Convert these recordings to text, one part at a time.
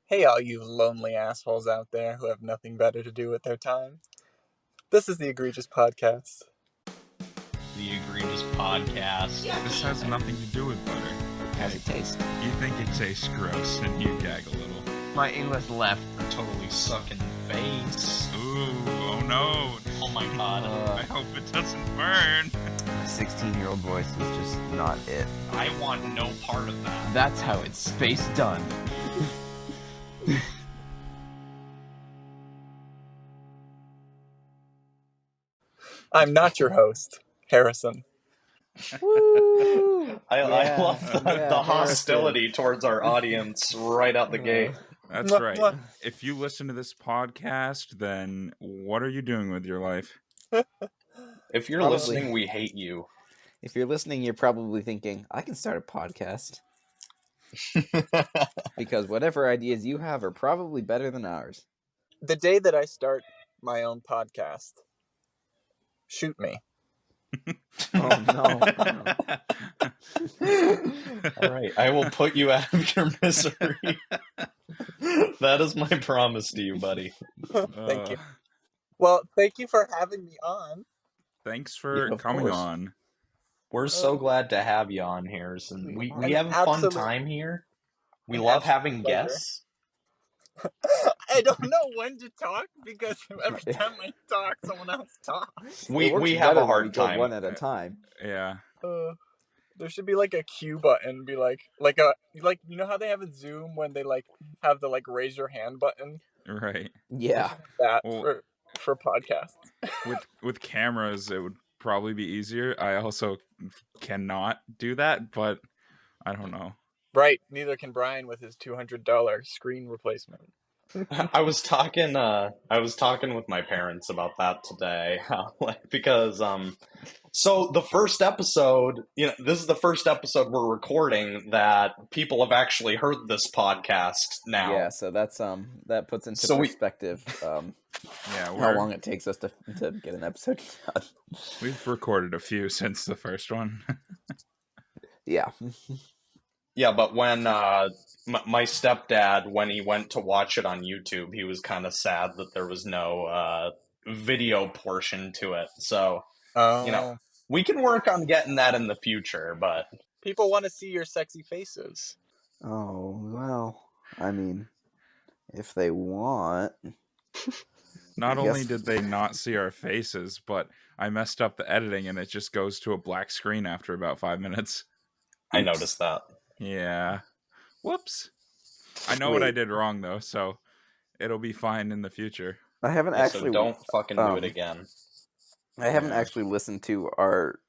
Hey, all you lonely assholes out there who have nothing better to do with their time. This is the Egregious Podcast. The Egregious Podcast. This has nothing to do with butter. How's it taste? You think it tastes gross and you gag a little. My English left. Totally sucking face. Ooh, oh no. Oh my god. I hope it doesn't burn. My 16-year-old voice was just not it. I want no part of that. That's how it's space done. I'm not your host, Harrison. Woo! I love the yeah, hostility towards our audience right out the gate. That's Mwah, right. mwah. If you listen to this podcast, then what are you doing with your life? If you're Probably. listening, we hate you. If you're listening, you're probably thinking, I can start a podcast. Because whatever ideas you have are probably better than ours. The day that I start my own podcast, shoot me. Oh, no. All right, I will put you out of your misery. That is my promise to you, buddy. Thank you. Well, thank you for having me on. Thanks for Yeah, of coming course. on. We're so glad to have you on, Harrison. We An have a fun absolute- time here. We an love absolute having pleasure. guests. I don't know when to talk because every time I talk, someone else talks. We It works have better a when hard we go time. one at a time. Yeah. There should be like a cue button, be like you know how they have in Zoom when they like have the like raise your hand button. Right. Yeah. That Well- for podcasts. With cameras, it would probably be easier. I also cannot do that, but I don't know. Right. Neither can Brian with his $200 screen replacement. I was talking with my parents about that today, because so the first episode, this is the first episode we're recording that people have actually heard this podcast now. Yeah, so that's that puts into So we- perspective Yeah, how long it takes us to get an episode done. we've recorded a few since the first one. Yeah. Yeah, but when my stepdad, when he went to watch it on YouTube, he was kind of sad that there was no video portion to it. So Oh, we can work on getting that in the future, but people want to see your sexy faces. Oh, well, I mean, if they want. Not I only guess- did they not see our faces, but I messed up the editing and it just goes to a black screen after about 5 minutes. I noticed that. Yeah. Whoops. I know what I Wait. did wrong, though, so it'll be fine in the future. I haven't Yeah, actually so don't fucking do it um, again. I haven't Yeah. actually listened to our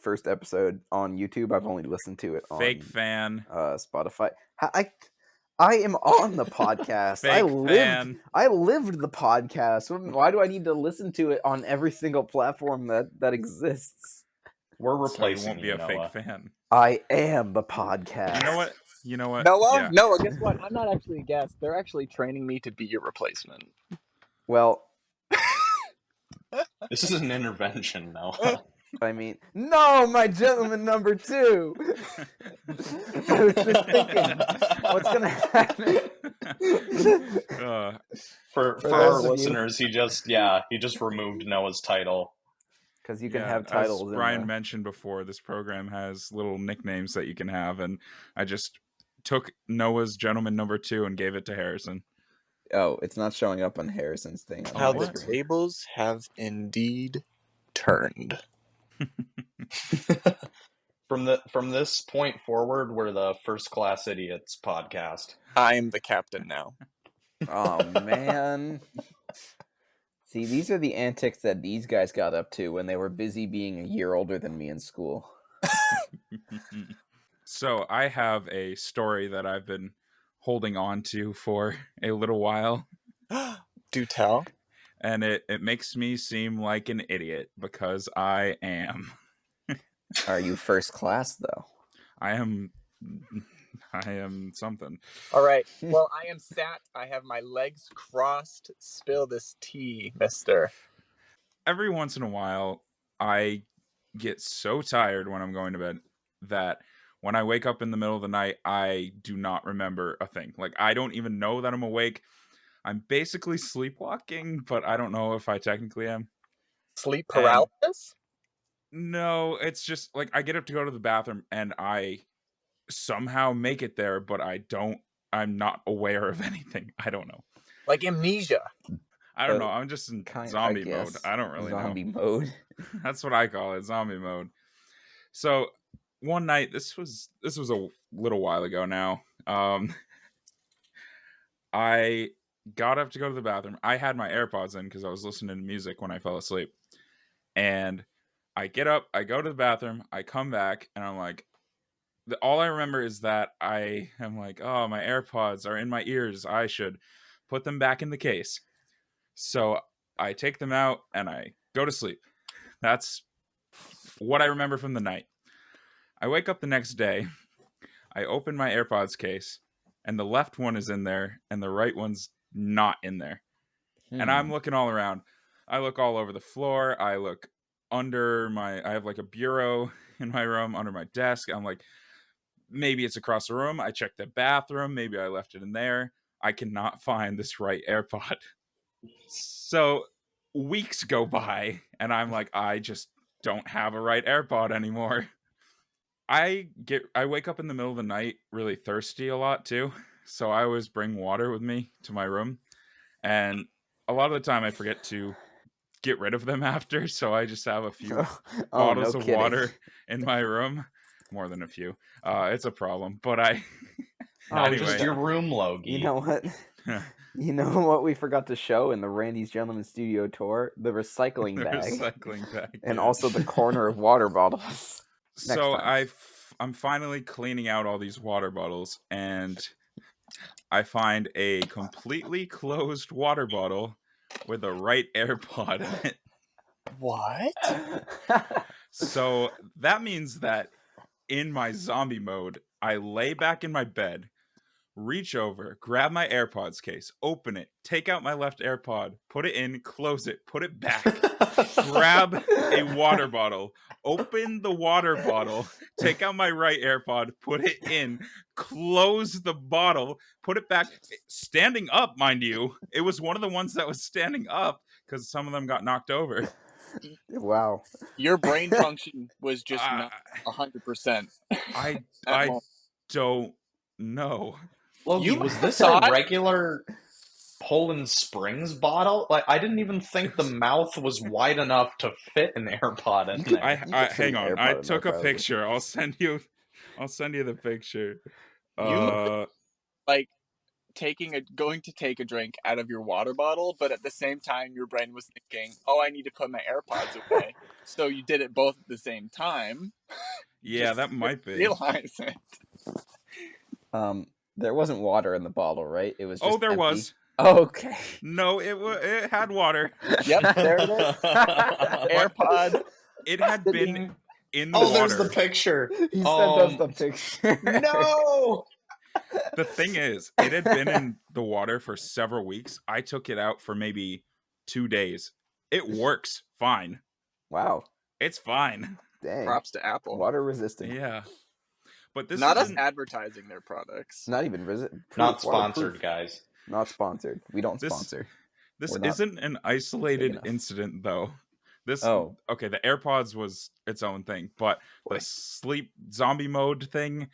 first episode on YouTube. I've only listened to it on Fake fan. Spotify. I am on the podcast. Fake I lived the podcast. Why do I need to listen to it on every single platform that exists? We're So you replacing won't be you, a Noah. fake fan. I am the podcast. You know what? Noah? Yeah. Noah, guess what? I'm not actually a guest. They're actually training me to be your replacement. Well, This is an intervention, Noah. I mean, no, my gentleman number 2. I was just thinking, what's gonna happen? For those our of you- listeners, he just removed Noah's title. Because you can Yeah, have titles. As in Brian the- mentioned before, this program has little nicknames that you can have, and I just took Noah's gentleman number 2 and gave it to Harrison. Oh, it's not showing up on Harrison's thing. on How my the screen. tables have indeed turned. From this point forward, we're the First Class Idiots podcast. I am the captain now. Oh man. See, these are the antics that these guys got up to when they were busy being a year older than me in school. So I have a story that I've been holding on to for a little while, Do tell. and it makes me seem like an idiot because I am. Are you first class though? I am something. All right. Well, I am sat. I have my legs crossed. Spill this tea, mister. Every once in a while, I get so tired when I'm going to bed that When I wake up in the middle of the night, I do not remember a thing. Like, I don't even know that I'm awake. I'm basically sleepwalking, but I don't know if I technically am. Sleep And paralysis? no, it's just like I get up to go to the bathroom and I somehow make it there, but I'm not aware of anything. I don't know. Like amnesia. I don't know. I'm just in zombie mode. I don't really zombie know. mode. That's what I call it, zombie mode. So one night, this was a little while ago now. I got up to go to the bathroom. I had my AirPods in because I was listening to music when I fell asleep. And I get up, I go to the bathroom, I come back, and I'm like, all I remember is that I am like, oh, my AirPods are in my ears. I should put them back in the case. So I take them out and I go to sleep. That's what I remember from the night. I wake up the next day. I open my AirPods case, and the left one is in there, and the right one's not in there. And I'm looking all around. I look all over the floor. I look under I have like a bureau in my room under my desk. I'm like, maybe it's across the room. I check the bathroom. Maybe I left it in there. I cannot find this right AirPod. So weeks go by, and I'm like, I just don't have a right AirPod anymore. I wake up in the middle of the night really thirsty a lot too. So I always bring water with me to my room. And a lot of the time I forget to get rid of them after. So I just have a few bottles of water in my room. More than a few. It's a problem. But anyway. Just your room, Logie. You know what? You know what we forgot to show in the Randy's Gentleman Studio tour? The recycling bag. And also the corner of water bottles. So I'm finally cleaning out all these water bottles, and I find a completely closed water bottle with a right AirPod in it. What? So that means that in my zombie mode, I lay back in my bed, reach over, grab my AirPods case, open it, take out my left AirPod, put it in, close it, put it back, grab a water bottle, open the water bottle, take out my right AirPod, put it in, close the bottle, put it back, standing up, mind you. It was one of the ones that was standing up because some of them got knocked over. Wow. Your brain function was just not 100%. I don't know. Logie, was this a regular Poland Springs bottle? Like, I didn't even think the mouth was wide enough to fit an AirPod in there. Hang on. I took a picture. I'll send you the picture. You like going to take a drink out of your water bottle, but at the same time your brain was thinking, "Oh, I need to put my AirPods away." So you did it both at the same time. Yeah, that might be. Realize it. There wasn't water in the bottle, right? It was just there empty. Was. Oh, okay. No, it had water. Yep, there it is. AirPod. It had been in the water. Oh, there's the picture. He sent us the picture. No! The thing is, it had been in the water for several weeks. I took it out for maybe 2 days. It works fine. Wow. It's fine. Dang. Props to Apple. Water resistant. Yeah. But this not us advertising their products. Not even not sponsored, guys. Not sponsored. We don't sponsor. This isn't an isolated incident, though. Okay, the AirPods was its own thing, but the sleep zombie mode thing,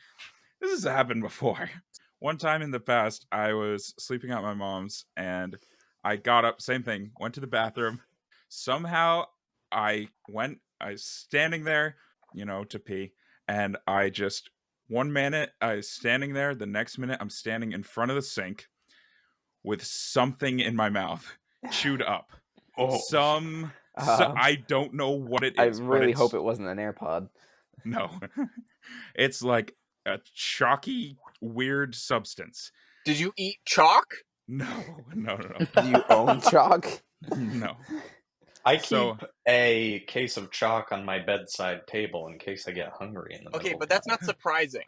this has happened before. One time in the past, I was sleeping at my mom's, and I got up, same thing, went to the bathroom. Somehow, I was standing there, to pee, and I just... 1 minute I was standing there, the next minute I'm standing in front of the sink with something in my mouth, chewed up. I don't know what it is. I really hope it wasn't an AirPod. No. It's like a chalky, weird substance. Did you eat chalk? No. Do you own chalk? No. I keep a case of chalk on my bedside table in case I get hungry in the middle. Okay, but that's not surprising.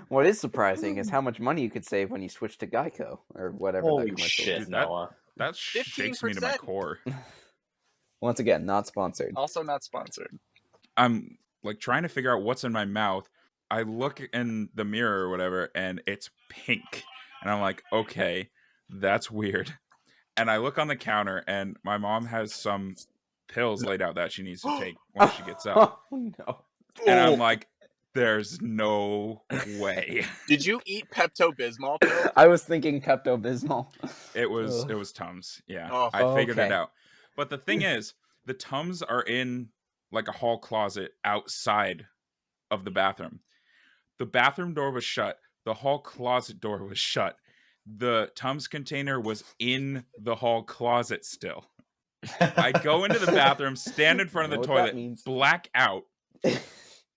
What is surprising is how much money you could save when you switch to Geico or whatever. Holy shit, Noah. That shakes me to my core. Once again, not sponsored. Also not sponsored. I'm like trying to figure out what's in my mouth. I look in the mirror or whatever, and it's pink. And I'm like, okay, that's weird. And I look on the counter, and my mom has some pills laid out that she needs to take when she gets up. Oh, no. And I'm like, there's no way. Did you eat Pepto-Bismol pills? I was thinking Pepto-Bismol. It was Tums. Yeah, Oh, I figured it okay. out. But the thing is, the Tums are in like a hall closet outside of the bathroom. The bathroom door was shut. The hall closet door was shut. The Tums container was in the hall closet still. I go into the bathroom, stand in front of the toilet, black out,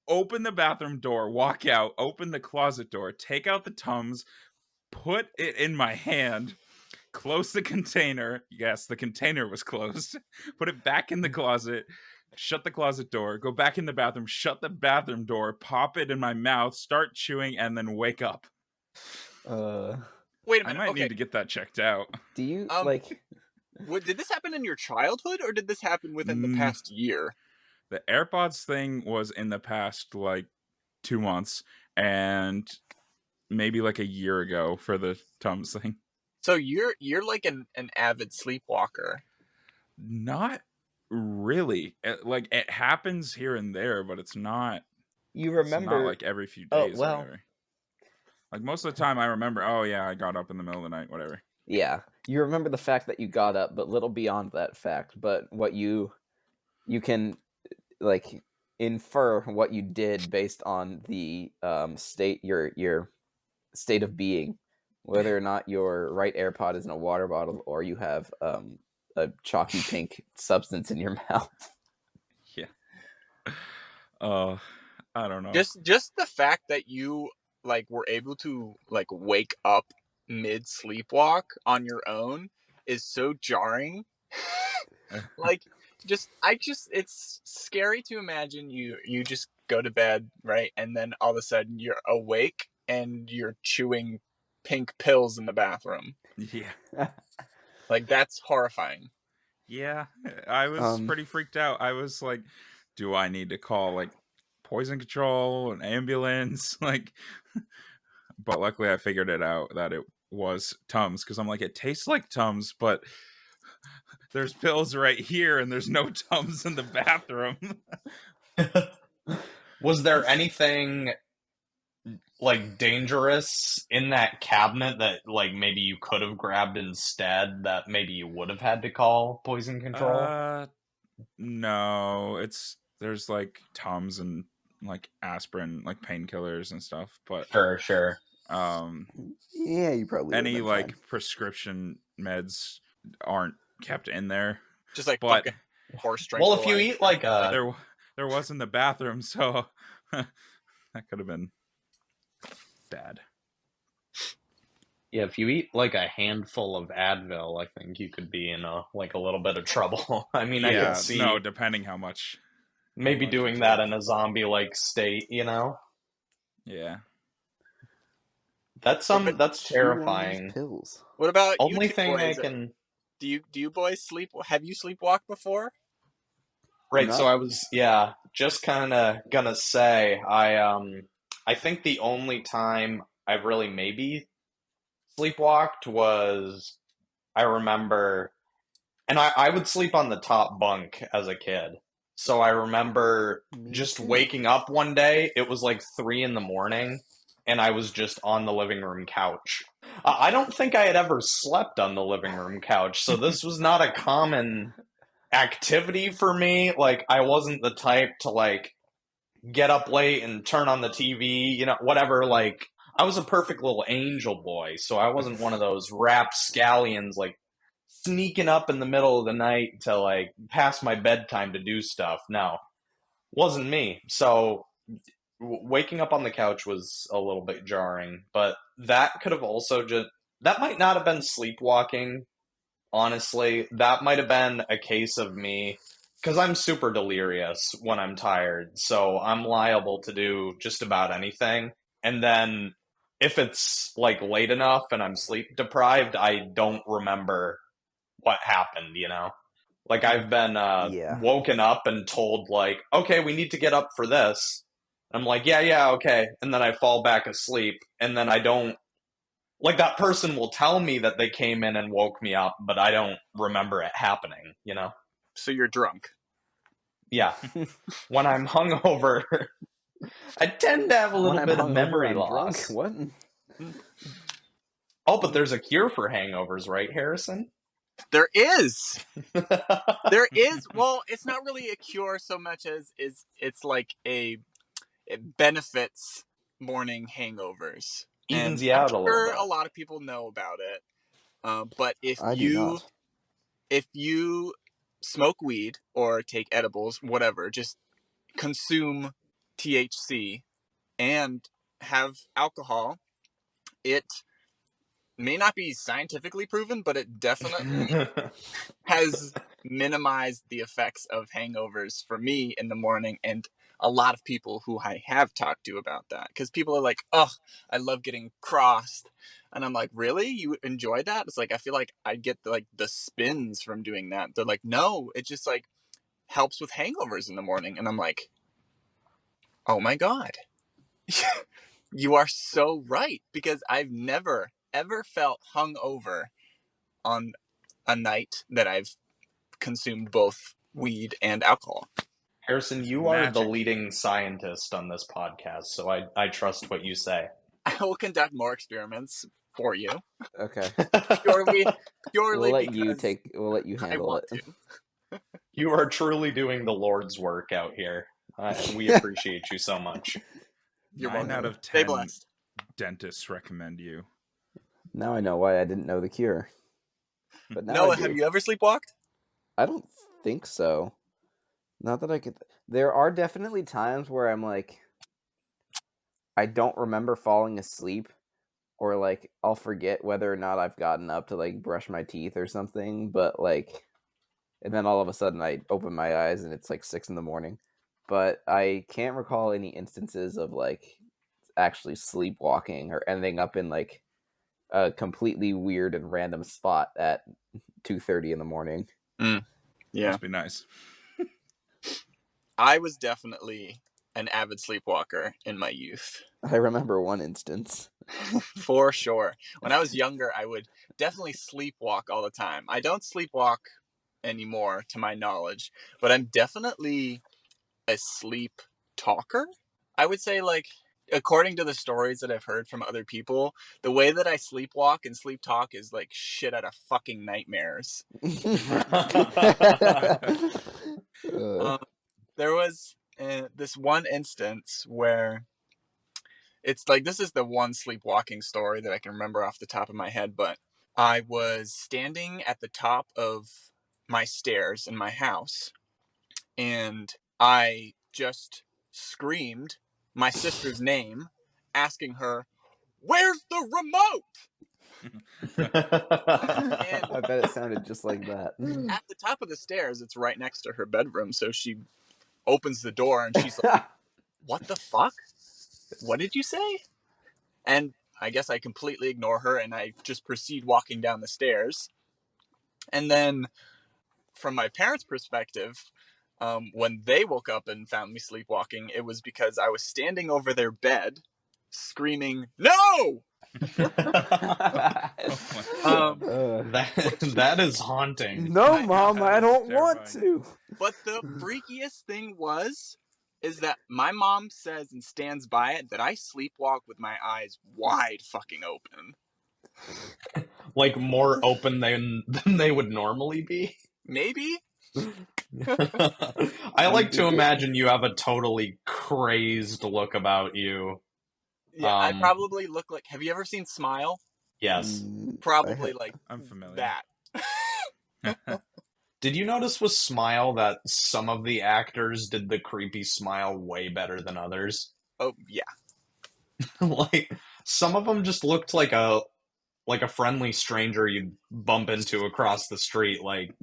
open the bathroom door, walk out, open the closet door, take out the Tums, put it in my hand, close the container. Yes, the container was closed. Put it back in the closet, shut the closet door, go back in the bathroom, shut the bathroom door, pop it in my mouth, start chewing, and then wake up. Wait a minute. I might need to get that checked out. Do you, did this happen in your childhood, or did this happen within the past year? The AirPods thing was in the past, 2 months, and maybe a year ago for the Tums thing. So you're like an avid sleepwalker. Not really. It happens here and there, but it's not. You remember? It's not every few days or whatever. Most of the time I remember, oh yeah, I got up in the middle of the night, whatever. Yeah. You remember the fact that you got up, but little beyond that fact. But what you can infer what you did based on the state your state of being, whether or not your right AirPod is in a water bottle or you have a chalky pink substance in your mouth. Yeah. I don't know. Just the fact that you were able to wake up mid sleepwalk on your own is so jarring. It's scary to imagine you just go to bed, right, and then all of a sudden you're awake and you're chewing pink pills in the bathroom. Yeah. That's horrifying. Yeah, I was pretty freaked out. I was like, do I need to call poison control, an ambulance? But luckily I figured it out that it was Tums, because I'm like, it tastes like Tums, but there's pills right here and there's no Tums in the bathroom. Was there anything dangerous in that cabinet that maybe you could have grabbed instead that maybe you would have had to call poison control? No, there's Tums and aspirin, painkillers and stuff, but sure. Yeah, you probably any prescription meds aren't kept in there. Just fucking horse strength. Well, if you eat there was in the bathroom, so that could have been bad. Yeah, if you eat a handful of Advil, I think you could be in a little bit of trouble. I mean, I can see. No, depending how much. Maybe doing that in a zombie-like state, Yeah. That's terrifying. Pills. What about only you thing boys? I can. Do you boys sleep? Have you sleepwalked before? Right. So I was just kind of gonna say I think the only time I've really maybe sleepwalked was I remember, and I would sleep on the top bunk as a kid. So I remember just waking up one day. It was 3 a.m, and I was just on the living room couch. I don't think I had ever slept on the living room couch, so this was not a common activity for me. I wasn't the type to get up late and turn on the TV, whatever. I was a perfect little angel boy, so I wasn't one of those rapscallions sneaking up in the middle of the night to past my bedtime to do stuff. No, wasn't me. So waking up on the couch was a little bit jarring, but that could have also that might not have been sleepwalking. Honestly, that might have been a case of me, because I'm super delirious when I'm tired, so I'm liable to do just about anything. And then if it's late enough and I'm sleep deprived, I don't remember what happened, Like I've been Yeah. woken up and told like, okay, we need to get up for this. I'm like, yeah, okay. And then I fall back asleep and then I don't, like that person will tell me that they came in and woke me up, but I don't remember it happening, you know? So you're drunk. Yeah. When I'm hungover, I tend to have a When little I'm bit of hungover, memory I'm loss. drunk. What? Oh, but there's a cure for hangovers, right, Harrison? There is. There is. Well, it's not really a cure so much as it's like it benefits morning hangovers. Evens And you I'm out a little sure bit. a lot of people know about it. But I do not. if you smoke weed or take edibles, whatever, just consume THC and have alcohol, it may not be scientifically proven, but it definitely has minimized the effects of hangovers for me in the morning and a lot of people who I have talked to about that. Because people are like, oh, I love getting crossed. And I'm like, really? You enjoy that? It's like, I feel like I get the spins from doing that. They're like, no, it just like helps with hangovers in the morning. And I'm like, oh my God. You are so right. Because I've never, ever felt hungover on a night that I've consumed both weed and alcohol. Harrison, you are the Magic. leading scientist on this podcast, so I trust what you say. I will conduct more experiments for you. Okay. Purely We'll let because We'll let you I handle want it. to. You are truly doing the Lord's work out here. We appreciate you so much. You're 9 welcome. out of Stay 10 blessed. dentists recommend you. Now I know why I didn't know the cure. But now Noah, I do. have you ever sleepwalked? I don't think so. Not that I could. There are definitely times where I'm like, I don't remember falling asleep, or like I'll forget whether or not I've gotten up to like brush my teeth or something. But like, and then all of a sudden I open my eyes and it's like 6 a.m. But I can't recall any instances of like actually sleepwalking or ending up in like a completely weird and random spot at 2:30 in the morning. Yeah. Must be nice. I was definitely an avid sleepwalker in my youth. I remember one instance. For sure. When I was younger, I would definitely sleepwalk all the time. I don't sleepwalk anymore, to my knowledge, but I'm definitely a sleep talker. I would say, like, according to the stories that I've heard from other people, the way that I sleepwalk and sleep talk is like shit out of fucking nightmares. There was this one instance where it's like, this is the one sleepwalking story that I can remember off the top of my head, but I was standing at the top of my stairs in my house and I just screamed my sister's name, asking her, "Where's the remote?" I bet it sounded just like that. At the top of the stairs, it's right next to her bedroom, so she opens the door and she's like, "What the fuck? What did you say?" And I guess I completely ignore her and I just proceed walking down the stairs. And then from my parents' perspective, when they woke up and found me sleepwalking, it was because I was standing over their bed screaming, "No!" That is haunting. No, I Mom, know, I that don't is want terrifying. to. But the freakiest thing is that my mom says and stands by it that I sleepwalk with my eyes wide fucking open. Like more open than they would normally be. Maybe? I like to imagine you have a totally crazed look about you. Yeah, I probably look like... Have you ever seen Smile? Yes. Probably like I'm familiar. that. Did you notice with Smile that some of the actors did the creepy smile way better than others? Oh, yeah. Like, some of them just looked like a friendly stranger you'd bump into across the street. Like,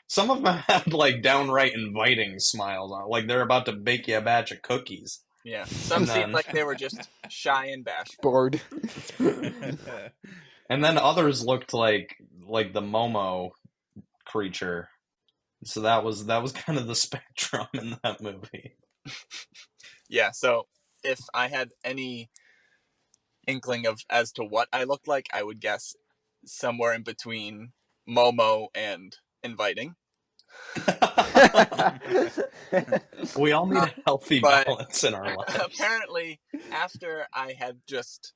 some of them had like downright inviting smiles on, like they're about to bake you a batch of cookies. Yeah. Some seemed like they were just shy and bashful. Bored. And then others looked like the Momo creature. So that was kind of the spectrum in that movie. Yeah, so if I had any inkling of as to what I looked like, I would guess somewhere in between Momo and inviting. We all need a healthy But balance in our lives. apparently, after I had just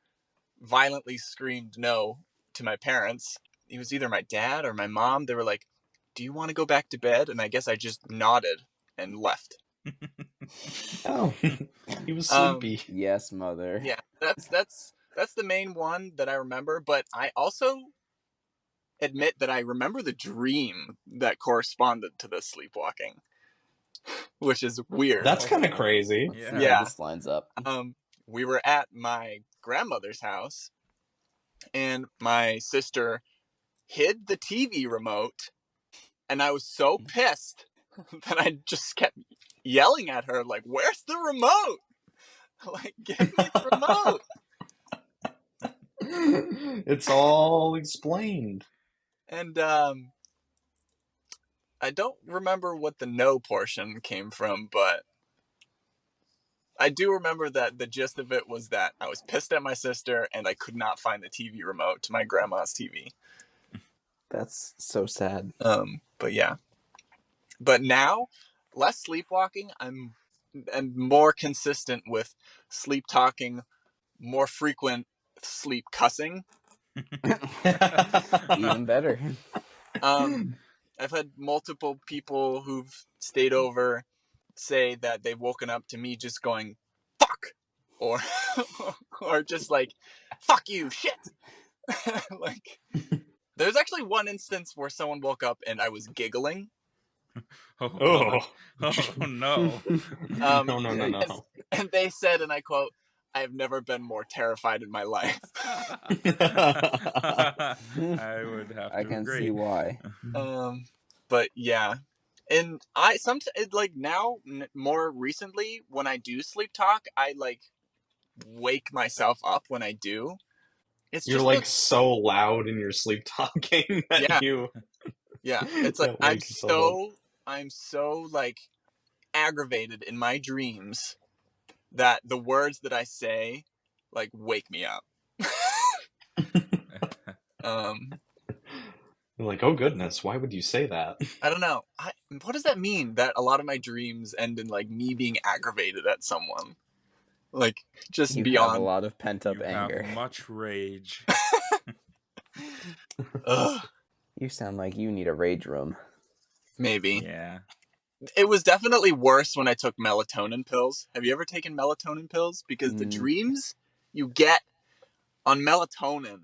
violently screamed no to my parents, it was either my dad or my mom. They were like, "Do you want to go back to bed?" And I guess I just nodded and left. Oh, he was sleepy. Yes, mother. Yeah, that's the main one that I remember. But I also admit that I remember the dream that corresponded to the sleepwalking, which is weird. That's kind of crazy. Let's see how Yeah. this lines up. We were at my grandmother's house, and my sister hid the TV remote, and I was so pissed that I just kept yelling at her, like, "Where's the remote? Like, give me the remote!" It's all explained. And I don't remember what the no portion came from, but I do remember that the gist of it was that I was pissed at my sister and I could not find the TV remote to my grandma's TV. That's so sad. But yeah. But now, less sleepwalking. I'm more consistent with sleep talking, more frequent sleep cussing. Even better. I've had multiple people who've stayed over say that they've woken up to me just going, "Fuck," or or just like, "Fuck you, shit." Like, there's actually one instance where someone woke up and I was giggling. Oh no. No. And they said, and I quote, "I have never been more terrified in my life." I would have to I can agree. see why. But yeah. And I sometimes, like, now, more recently, when I do sleep talk, I like wake myself up when I do. You're just like so loud in your sleep talking that yeah. It's like that wakes yourself up. I'm so like aggravated in my dreams that the words that I say like wake me up. You're like, oh goodness, why would you say that? I don't know. What does that mean? That a lot of my dreams end in like me being aggravated at someone, like just You beyond. have a lot of pent up You anger. have much rage. Ugh, You sound like you need a rage room. maybe. Yeah. It was definitely worse when I took melatonin pills. Have you ever taken melatonin pills? Because the dreams you get on melatonin.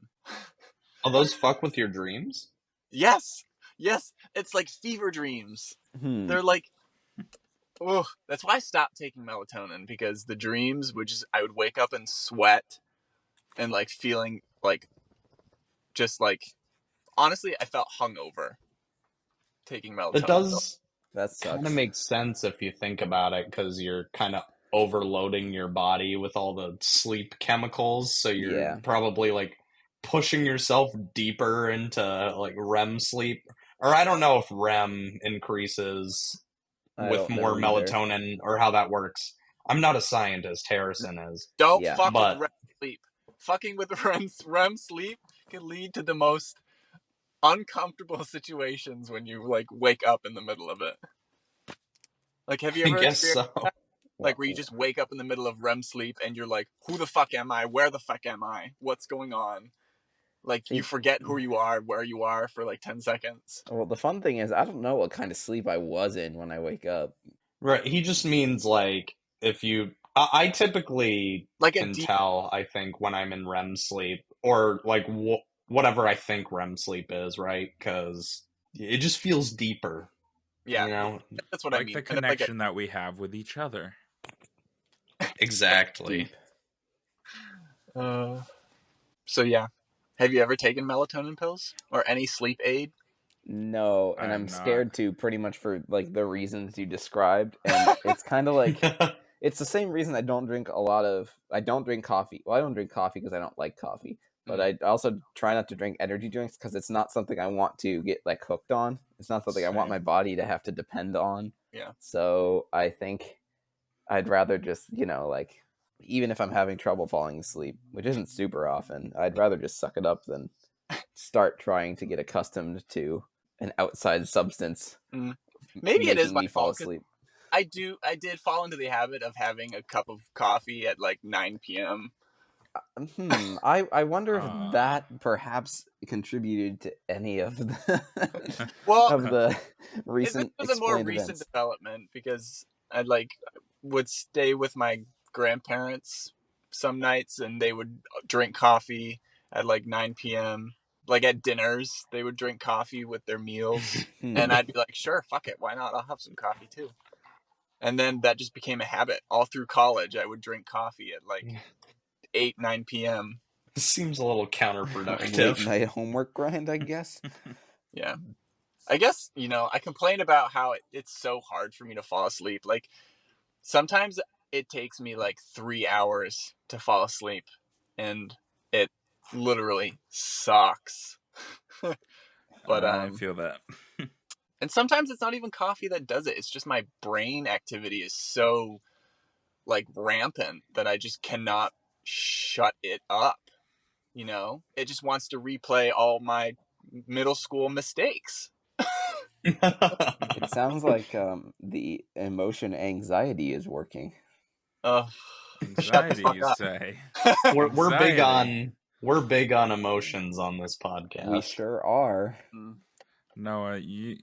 Oh, those fuck with your dreams? Yes. It's like fever dreams. They're like, oh, that's why I stopped taking melatonin, because the dreams would just, I would wake up and sweat and like feeling like, just like, honestly, I felt hungover taking melatonin. It does That sucks. kind of make sense if you think about it, because you're kind of overloading your body with all the sleep chemicals, so you're probably like pushing yourself deeper into like REM sleep. Or I don't know if REM increases with more melatonin or how that works. I'm not a scientist. Harrison is. Don't fuck with REM sleep. Fucking with REM sleep can lead to the most uncomfortable situations when you like wake up in the middle of it. Like, have you ever experienced that? Like, where you just wake up in the middle of REM sleep and you're like, who the fuck am I? Where the fuck am I? What's going on? Like, you forget who you are, where you are for like 10 seconds. Well, the fun thing is, I don't know what kind of sleep I was in when I wake up. Right. He just means like if you. I typically like can tell, I think, when I'm in REM sleep, or like whatever I think REM sleep is, right? Because it just feels deeper. Yeah. You know? That's what like I mean. The connection that we have with each other. Exactly. So yeah. Have you ever taken melatonin pills or any sleep aid? No, and I'm scared to, pretty much for like the reasons you described. And it's kind of like, it's the same reason I don't drink coffee. Well, I don't drink coffee because I don't like coffee, but I also try not to drink energy drinks because it's not something I want to get like hooked on. It's not something I want my Same. body to have to depend on. Yeah. So I think I'd rather just, like, even if I'm having trouble falling asleep, which isn't super often, I'd rather just suck it up than start trying to get accustomed to an outside substance Maybe it is making my me fall fault, 'cause asleep. I did fall into the habit of having a cup of coffee at like 9 p.m. I wonder if Ah. that perhaps contributed to any of the Well, of the this recent was a more explained recent events. development because I would stay with my grandparents some nights and they would drink coffee at like 9 p.m. Like at dinners, they would drink coffee with their meals. And I'd be like, sure, fuck it, why not? I'll have some coffee too. And then that just became a habit. All through college, I would drink coffee at like 8, 9 p.m. This seems a little Late counterproductive. night homework grind, I guess. Yeah. I guess, I complain about how it's so hard for me to fall asleep. Like, sometimes it takes me like 3 hours to fall asleep, and it literally sucks. But, I feel that. and sometimes it's not even coffee that does it. It's just my brain activity is so, like, rampant that I just cannot shut it up. It just wants to replay all my middle school mistakes. It sounds like the emotion anxiety is working. Shut the Anxiety, fuck you up. say? We're big on emotions on this podcast. We sure are. No, you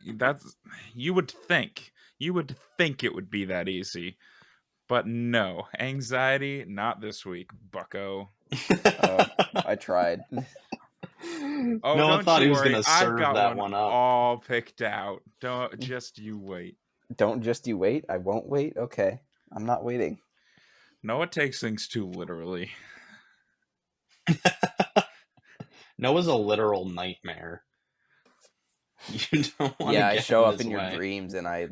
would think it would be that easy, but no, anxiety, not this week, Bucko. I tried. Oh, Noah don't thought you he was worry, gonna I've serve got that one one up. all picked out. Don't just you wait. Don't just you wait. I won't wait. Okay, I'm not waiting. Noah takes things too literally. Noah's a literal nightmare. You don't want to Yeah, I get show in up his in your way. dreams and I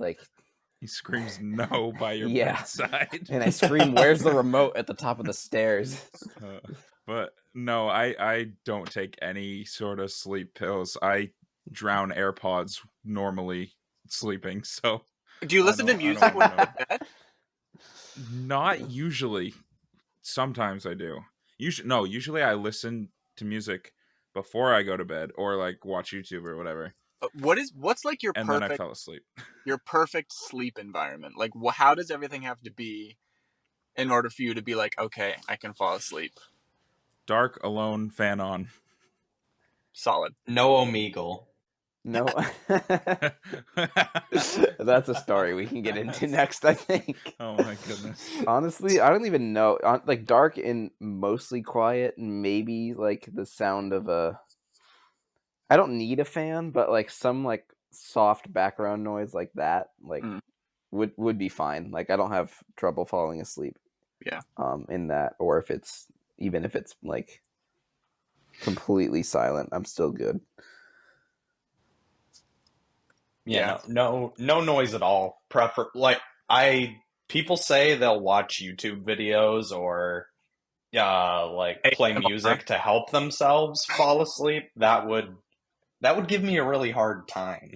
He screams no by your Yeah. bedside. and I scream, "Where's the remote?" at the top of the stairs. But no, I don't take any sort of sleep pills. I drown AirPods normally sleeping, so Do you listen to music when you go to bed? not usually. Sometimes I do. Usually I listen to music before I go to bed or like watch YouTube or whatever. What's like your And then I perfect fell asleep. your perfect sleep environment? Like, how does everything have to be in order for you to be like, okay, I can fall asleep? Dark, alone, fan on. Solid. No Omegle. No, that's a story we can get into next, I think. Oh my goodness. Honestly, I don't even know. Like dark and mostly quiet, maybe like the sound of a. I don't need a fan, but like some like soft background noise like that, like would be fine. Like I don't have trouble falling asleep. Yeah. In that, or if it's like completely silent, I'm still good. Yeah. No noise at all. People say they'll watch YouTube videos or play music to help themselves fall asleep. That would give me a really hard time.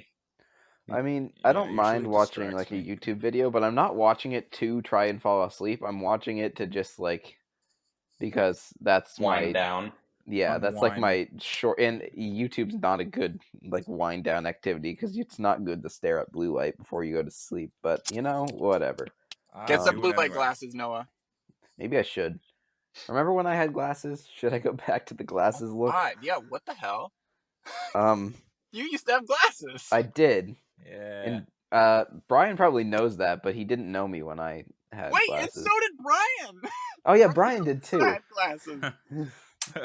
I mean, I don't mind watching like a YouTube video, but I'm not watching it to try and fall asleep. I'm watching it to just like because that's wind down. Yeah, that's like my short. And YouTube's not a good like wind down activity because it's not good to stare at blue light before you go to sleep. But whatever. Get some blue light glasses, Noah. Maybe I should. Remember when I had glasses? Should I go back to the glasses look? God, yeah. What the hell? You used to have glasses. I did. Yeah. And Brian probably knows that, but he didn't know me when I had glasses. Wait, and so did Brian. Oh yeah, Brian did too. I had glasses.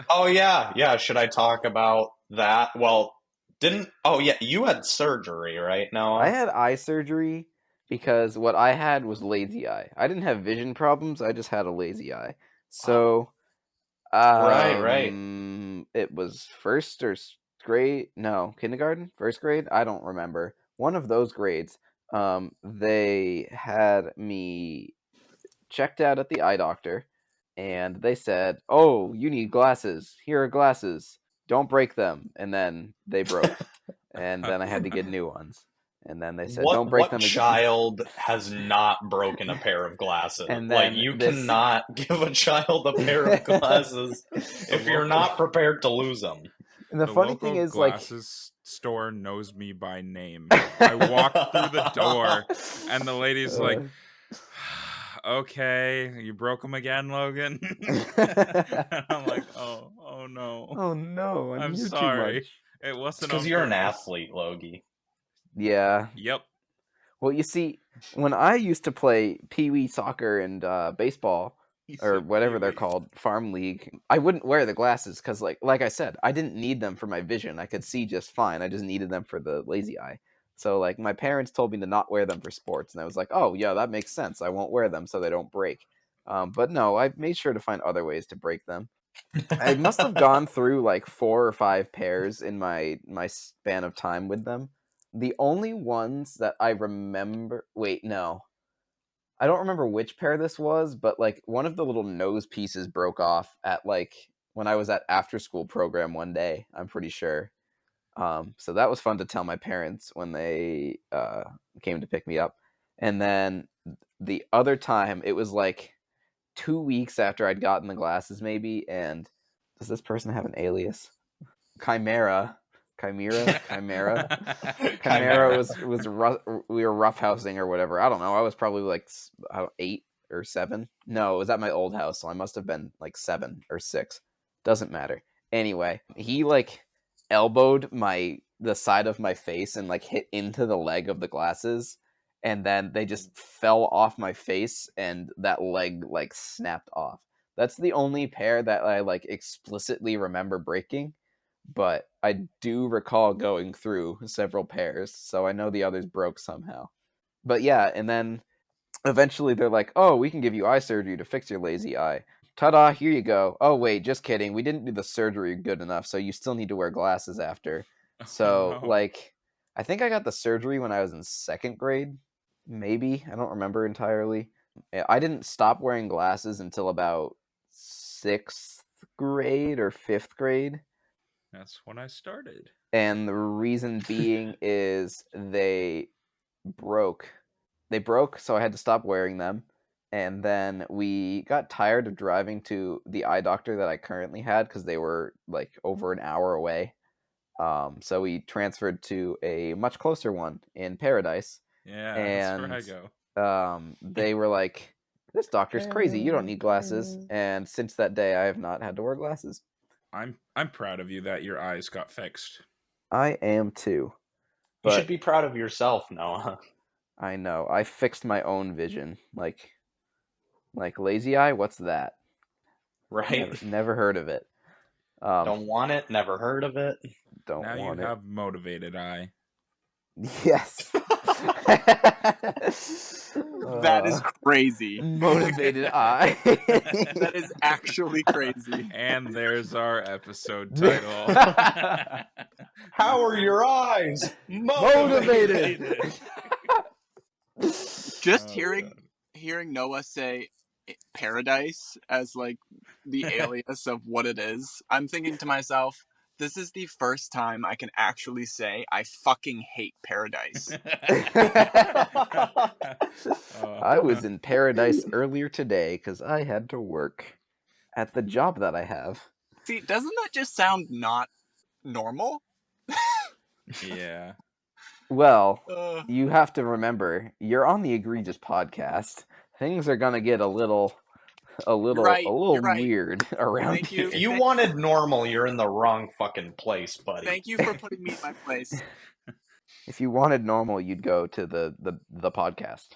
Oh yeah. Should I talk about that? Well, you had surgery, right? Noah? I had eye surgery because what I had was lazy eye. I didn't have vision problems. I just had a lazy eye. So, right. It was first or grade? No, kindergarten, first grade. I don't remember. One of those grades. They had me checked out at the eye doctor, and they said, "Oh, you need glasses. Here are glasses. Don't break them." And then they broke. and then I had to get new ones. And then they said, "Don't break What them again." child has not broken a pair of glasses? And Like, then you this- cannot give a child a pair of glasses if you're not prepared to lose them. And the funny thing is, like, glasses store knows me by name. I walk through the door, and the lady's like, "Okay, you broke them again, Logan." And I'm like, "Oh no, oh no, I I'm knew sorry. too much. It wasn't Because on you're an purpose." athlete, Logie. Yeah. Yep. Well, you see, when I used to play pee-wee soccer and baseball, He or said whatever they're Pee-wee. called, farm league, I wouldn't wear the glasses because, like I said, I didn't need them for my vision. I could see just fine. I just needed them for the lazy eye. So, like, my parents told me to not wear them for sports, and I was like, oh, yeah, that makes sense. I won't wear them so they don't break. But no, I made sure to find other ways to break them. I must have gone through like 4 or 5 pairs in my span of time with them. The only ones that I remember... Wait, no. I don't remember which pair this was, but like one of the little nose pieces broke off at like when I was at after school program one day, I'm pretty sure. So that was fun to tell my parents when they came to pick me up. And then the other time, it was like 2 weeks after I'd gotten the glasses maybe, and does this person have an alias? Chimera was we were roughhousing or whatever. I don't know. I was probably like 8 or 7. No, it was at my old house, so I must have been like 7 or 6. Doesn't matter. Anyway, he like elbowed the side of my face and like hit into the leg of the glasses, and then they just fell off my face and that leg like snapped off. That's the only pair that I like explicitly remember breaking. But I do recall going through several pairs, so I know the others broke somehow. But yeah, and then eventually they're like, "Oh, we can give you eye surgery to fix your lazy eye. Ta-da, here you go. Oh, wait, just kidding. We didn't do the surgery good enough, so you still need to wear glasses after." So, no. like, I think I got the surgery when I was in 2nd grade. Maybe. I don't remember entirely. I didn't stop wearing glasses until about 6th grade or 5th grade. That's when I started. And the reason being is they broke. They broke, so I had to stop wearing them. And then we got tired of driving to the eye doctor that I currently had because they were like over an hour away. So we transferred to a much closer one in Paradise. Yeah, And that's where I go. they were like, "This doctor's crazy. You don't need glasses." And since that day, I have not had to wear glasses. I'm proud of you that your eyes got fixed. I am too. You But should be proud of yourself, Noah. I know. I fixed my own vision. Like lazy eye, what's that? Right? Never heard of it. Don't want it, never heard of it. Don't Now you want it. have motivated eye. Yes. That is crazy. Motivated eye. That is actually crazy. And there's our episode title. How are your eyes? Motivated. Just Oh, hearing Noah say paradise as like the alias of what it is, I'm thinking to myself, this is the first time I can actually say I fucking hate paradise. I was in Paradise earlier today because I had to work at the job that I have. See, doesn't that just sound not normal? Yeah. Well, Uh, you have to remember, you're on the Egregious Podcast. Things are gonna get a little right, you're right. weird around Thank here. you. If you wanted normal, you're in the wrong fucking place, buddy. Thank you for putting me in my place. If you wanted normal, you'd go to the podcast.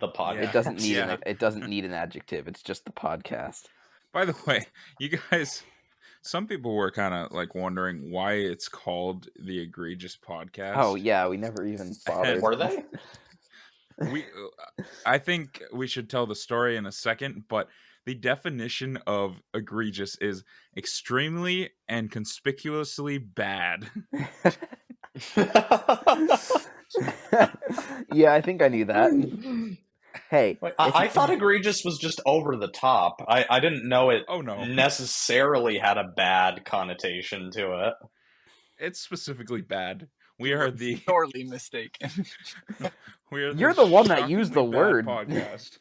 The podcast. Yeah. It doesn't need Yeah. it doesn't need an adjective. It's just the podcast. By the way, you guys, some people were kind of like wondering why it's called the Egregious Podcast. Oh yeah, we never even bothered. Were they? I think we should tell the story in a second, but the definition of egregious is extremely and conspicuously bad. Yeah, I think I knew that. Hey, I thought egregious was just over the top. I didn't know it Oh no, necessarily had a bad connotation to it. it's specifically bad. We are the sorely mistaken. You're the one that used the shockingly bad word. podcast.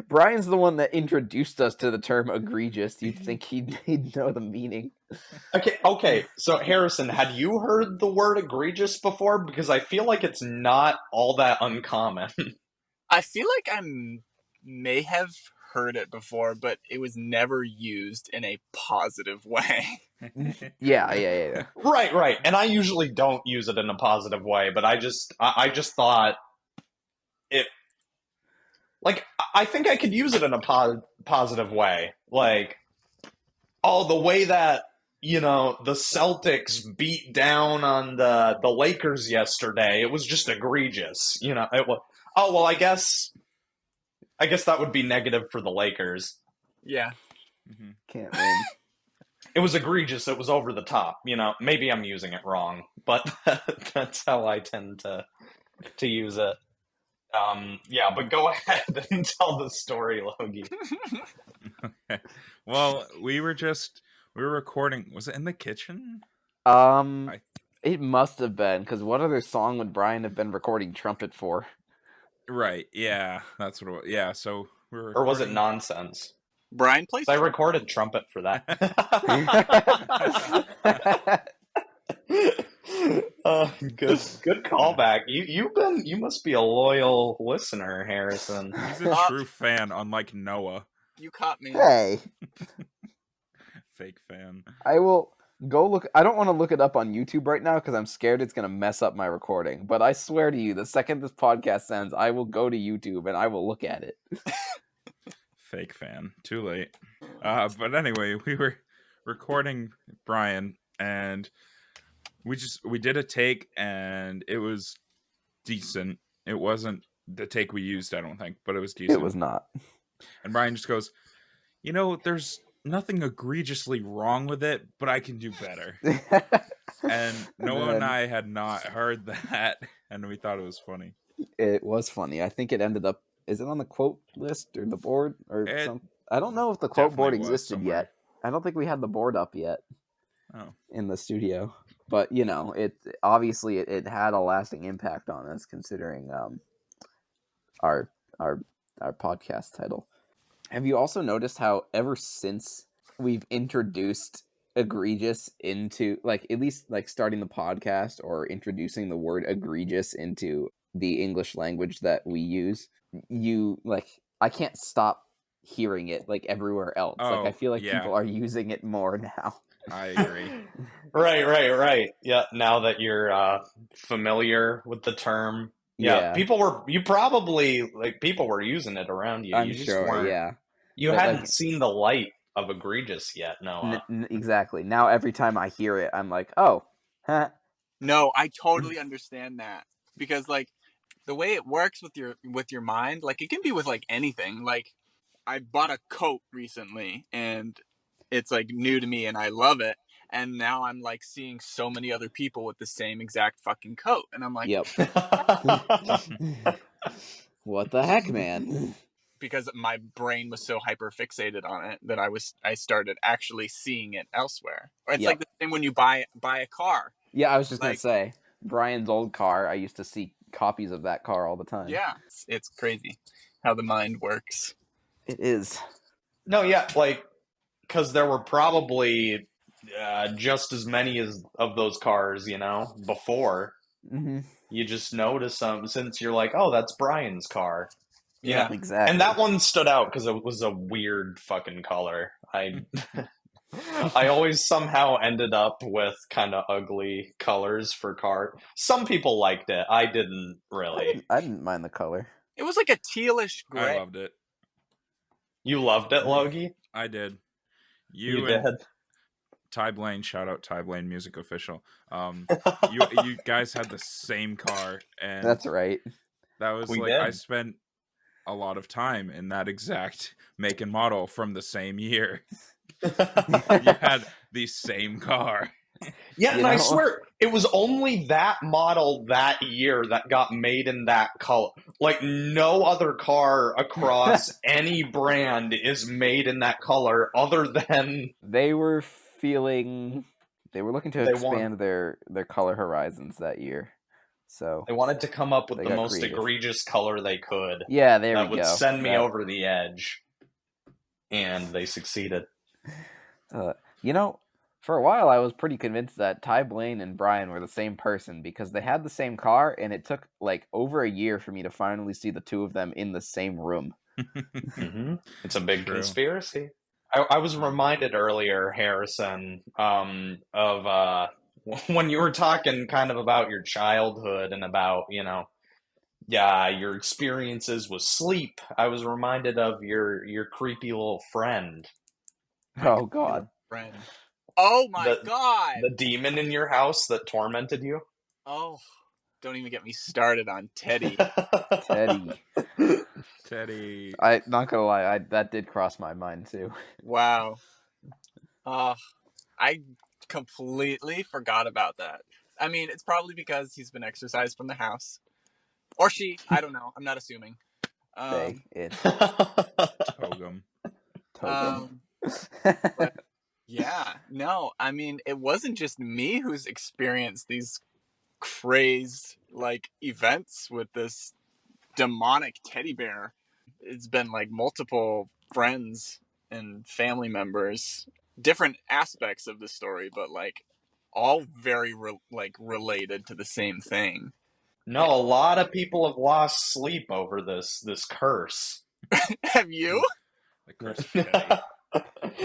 Brian's the one that introduced us to the term egregious. You'd think he'd know the meaning. Okay. So Harrison, had you heard the word egregious before? Because I feel like it's not all that uncommon. I feel like I may have heard it before, but it was never used in a positive way. Yeah. Right. And I usually don't use it in a positive way, but I just thought it. Like, I think I could use it in a positive way. Like, the way that, the Celtics beat down on the Lakers yesterday, it was just egregious. It was. Oh, well, I guess that would be negative for the Lakers. Yeah. Mm-hmm. Can't win. It was egregious. It was over the top. Maybe I'm using it wrong, but that's how I tend to use it. But go ahead and tell the story, Logie. Okay. Well, we were recording. Was it in the kitchen? It must have been, because what other song would Brian have been recording trumpet for? Right. Yeah, that's what it was. Yeah. So we were. Or was it nonsense? Brian plays. I recorded trumpet for that. Good callback. You must be a loyal listener, Harrison. He's a true fan, unlike Noah. You caught me. Hey. Fake fan. I will go look. I don't want to look it up on YouTube right now because I'm scared it's going to mess up my recording. But I swear to you, the second this podcast ends, I will go to YouTube and I will look at it. Fake fan. Too late. But anyway, we were recording Brian, and we did a take, and it was decent. It wasn't the take we used, I don't think, but it was decent. It was not. And Brian just goes, there's nothing egregiously wrong with it, but I can do better. And Noah and I had not heard that, and we thought it was funny. It was funny. I think it ended up. Is it on the quote list or the board or something? I don't know if the quote board existed yet. I don't think we had the board up yet. Oh. In the studio, but it obviously it had a lasting impact on us considering our podcast title. Have you also noticed how ever since we've introduced egregious into at least starting the podcast or introducing the word egregious into the English language that we use, I can't stop hearing it everywhere else. I feel like people are using it more now. I agree. Right. Yeah, now that you're familiar with the term. Yeah. People were using it around you. I'm you just sure, weren't, yeah. You hadn't seen the light of egregious yet, Noah. Exactly. Now every time I hear it, I'm like, oh, huh. No, I totally understand that. Because the way it works with your mind, it can be with anything. I bought a coat recently and it's new to me and I love it. And now I'm seeing so many other people with the same exact fucking coat. And I'm like, yep. What the heck, man? Because my brain was so hyper fixated on it that I started actually seeing it elsewhere. Or it's the same when you buy a car. Yeah, I was just gonna say, Brian's old car, I used to see copies of that car all the time. Yeah, it's crazy how the mind works. It is. No, yeah, because there were probably just as many of those cars, before. Mm-hmm. You just notice them since you're like, oh, that's Brian's car. Yeah, exactly. And that one stood out because it was a weird fucking color. I always somehow ended up with kind of ugly colors for cars. Some people liked it. I didn't really. I didn't mind the color. It was a tealish gray. I loved it. You loved it, Logie? I did. You did? Ty Blaine, shout out Ty Blaine, music official. You guys had the same car, and that's right. That was did. I spent a lot of time in that exact make and model from the same year. You had the same car. Yeah, and I swear, it was only that model that year that got made in that color. No other car across any brand is made in that color other than... They were feeling They were looking to They expand their color horizons that year. So They wanted to come up with They the got most creative. egregious color they could yeah, there that we would go. send me That- over the edge. And they succeeded. You know, for a while I was pretty convinced that Ty Blaine and Brian were the same person because they had the same car, and it took like over a year for me to finally see the two of them in the same room. Mm-hmm. It's a big True. conspiracy. I was reminded earlier, Harrison, of when you were talking kind of about your childhood and about, your experiences with sleep. I was reminded of your creepy little friend, Oh God. Friend. Oh my God. the demon in your house that tormented you. Oh, don't even get me started on Teddy. Teddy. I not gonna lie, that did cross my mind too. Wow. I completely forgot about that. I mean, it's probably because he's been exorcised from the house. Or she. I don't know. I'm not assuming. It Togum. Togum. But yeah, no, I mean, it wasn't just me who's experienced these crazed, like, events with this demonic teddy bear. It's been, like, multiple friends and family members, different aspects of the story, but, like, all very, related to the same thing. No, a lot of people have lost sleep over this curse. Have you? The curse of Teddy.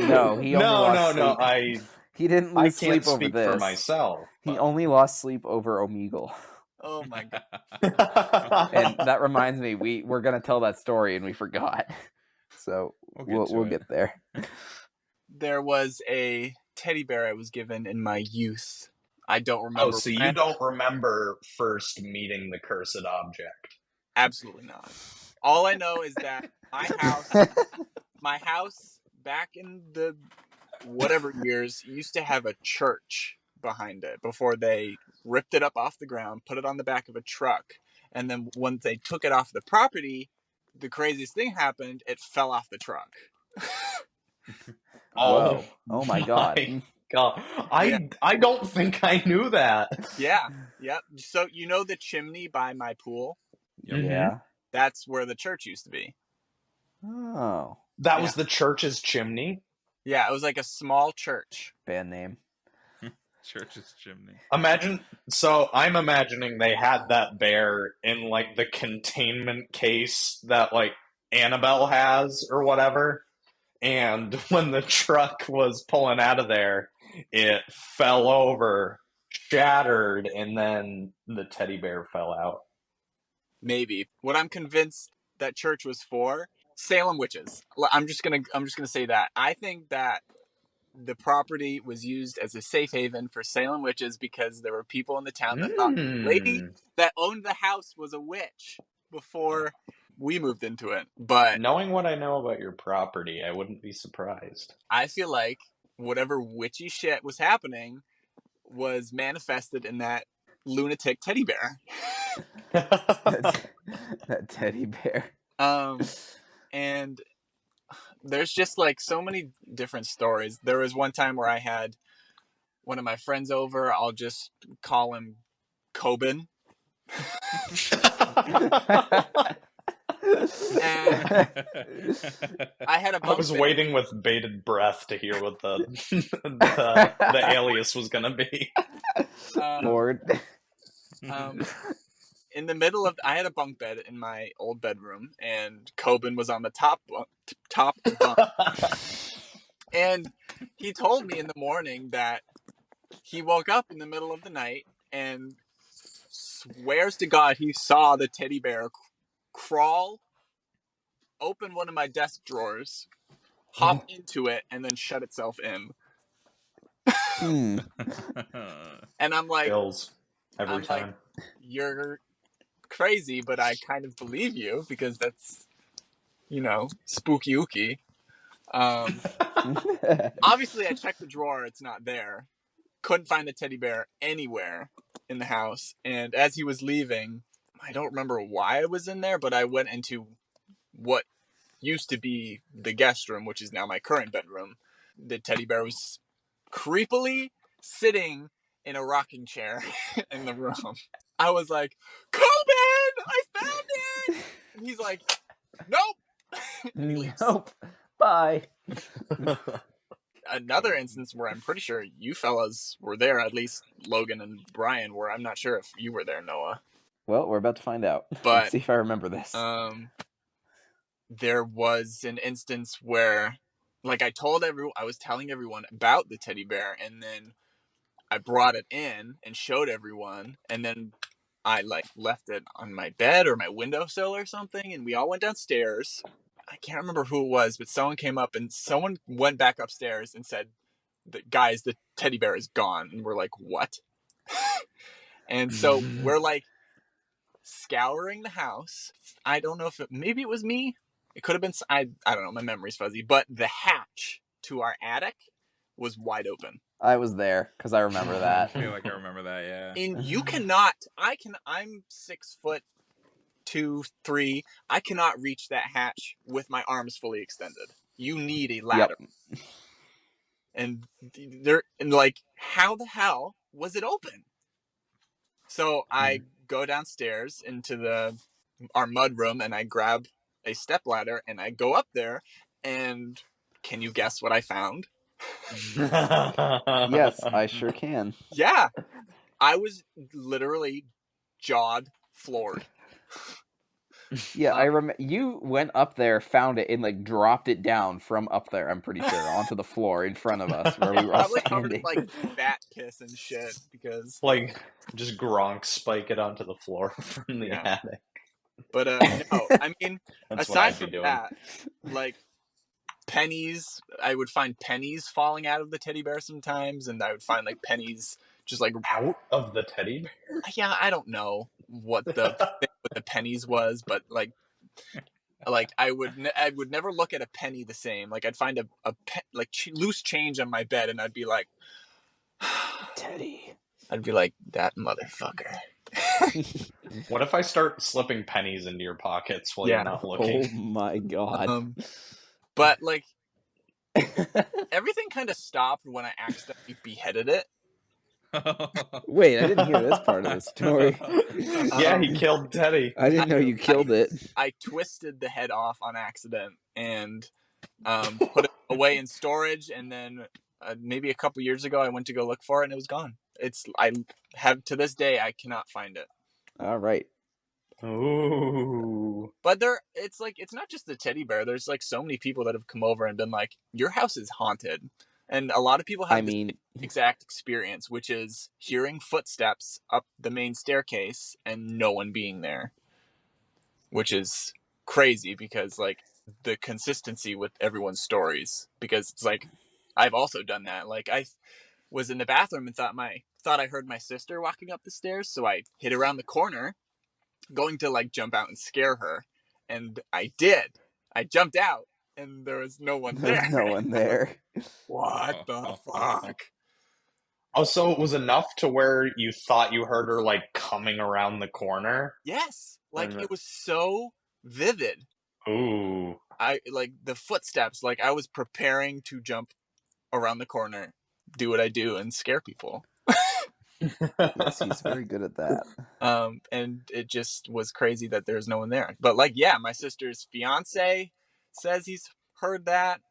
No, he only lost sleep. He didn't I lose can't sleep over speak this. for myself. He but- only lost sleep over Omegle. Oh my God. And that reminds me, we're gonna tell that story and we forgot. So we'll get there. There was a teddy bear I was given in my youth. I don't remember. Oh, so you don't remember first meeting the cursed object? Absolutely not. All I know is that my house back in the whatever years used to have a church behind it before they ripped it up off the ground, put it on the back of a truck, and then when they took it off the property, the craziest thing happened. It fell off the truck. Whoa. Oh my God. God. I don't think I knew that. Yeah. Yep. So you know the chimney by my pool? Yep. Yeah. That's where the church used to be. Oh. That was the church's chimney? Yeah, it was like a small church. Band name. Church's chimney. I'm imagining they had that bear in like the containment case that like Annabelle has or whatever. And when the truck was pulling out of there, it fell over, shattered, and then the teddy bear fell out. Maybe. What I'm convinced that church was for, Salem witches. I'm just gonna say that. I think that the property was used as a safe haven for Salem witches because there were people in the town that thought the lady that owned the house was a witch before we moved into it. But knowing what I know about your property, I wouldn't be surprised. I feel like whatever witchy shit was happening was manifested in that lunatic teddy bear. that teddy bear. And there's just like so many different stories. There was one time where I had one of my friends over. I'll just call him Coben. And I had a bunk I was bed. waiting with bated breath to hear what the alias was gonna be. Lord. In the middle of, I had a bunk bed in my old bedroom, and Coben was on the top bunk. And he told me in the morning that he woke up in the middle of the night and swears to God he saw the teddy bear crawl, open one of my desk drawers, hop into it, and then shut itself in. And I'm like, Bills every time. Like, you're crazy, but I kind of believe you because that's, spooky ooky. Obviously, I checked the drawer. It's not there. Couldn't find the teddy bear anywhere in the house. And as he was leaving, I don't remember why I was in there, but I went into what used to be the guest room, which is now my current bedroom. The teddy bear was creepily sitting in a rocking chair in the room. I was like, Coben, I found it! And he's like, nope! And he leaves. Nope. Bye. Another instance where I'm pretty sure you fellas were there, at least Logan and Brian were. I'm not sure if you were there, Noah. Well, we're about to find out. But let's see if I remember this. There was an instance where, like, I was telling everyone about the teddy bear, and then I brought it in and showed everyone, and then I like left it on my bed or my windowsill or something, and we all went downstairs. I can't remember who it was, but someone came up and someone went back upstairs and said, guys, the teddy bear is gone. And we're like, what? And so we're like scouring the house. I don't know if maybe it was me. It could have been, I don't know, my memory's fuzzy, but the hatch to our attic was wide open. I was there because I remember that. I feel like I remember that, yeah. And you cannot, I'm 6'2", 3". I cannot reach that hatch with my arms fully extended. You need a ladder. Yep. And like, how the hell was it open? So I go downstairs into our mud room and I grab a step ladder and I go up there, and can you guess what I found? Yes, I sure can. Yeah. I was literally floored. Yeah, I remember you went up there, found it, and like dropped it down from up there. I'm pretty sure onto the floor in front of us where we were all standing. Like bat piss and shit because like just Gronk spike it onto the floor from the attic. But no, I mean, aside from that, like pennies, I would find pennies falling out of the teddy bear sometimes, and I would find like pennies just like out of the teddy bear. Yeah, I don't know what the thing with the pennies was, but like I would never look at a penny the same. Like I'd find a loose change on my bed, and I'd be like, Teddy. I'd be like, that motherfucker. What if I start slipping pennies into your pockets while you're not looking? Oh my god. But like everything kind of stopped when I accidentally beheaded it. Wait, I didn't hear this part of the story. Yeah, he killed Teddy. I didn't know you killed it. I twisted the head off on accident and put it away in storage, and then maybe a couple years ago I went to go look for it and it was gone. To this day I cannot find it. All right. Ooh. But it's not just the teddy bear. There's like so many people that have come over and been like, your house is haunted. And a lot of people have the exact experience, which is hearing footsteps up the main staircase and no one being there, which is crazy because like the consistency with everyone's stories, because it's like, I've also done that. Like I was in the bathroom and thought I heard my sister walking up the stairs. So I hid around the corner going to like jump out and scare her. And I did. I jumped out and there was no one there. There's no one there. What the fuck? Oh, so it was enough to where you thought you heard her like coming around the corner? Yes. Like it was so vivid. Ooh. I like the footsteps, like I was preparing to jump around the corner, do what I do and scare people. Yes, he's very good at that. And it just was crazy that there's no one there. But like, yeah, my sister's fiance says he's heard that.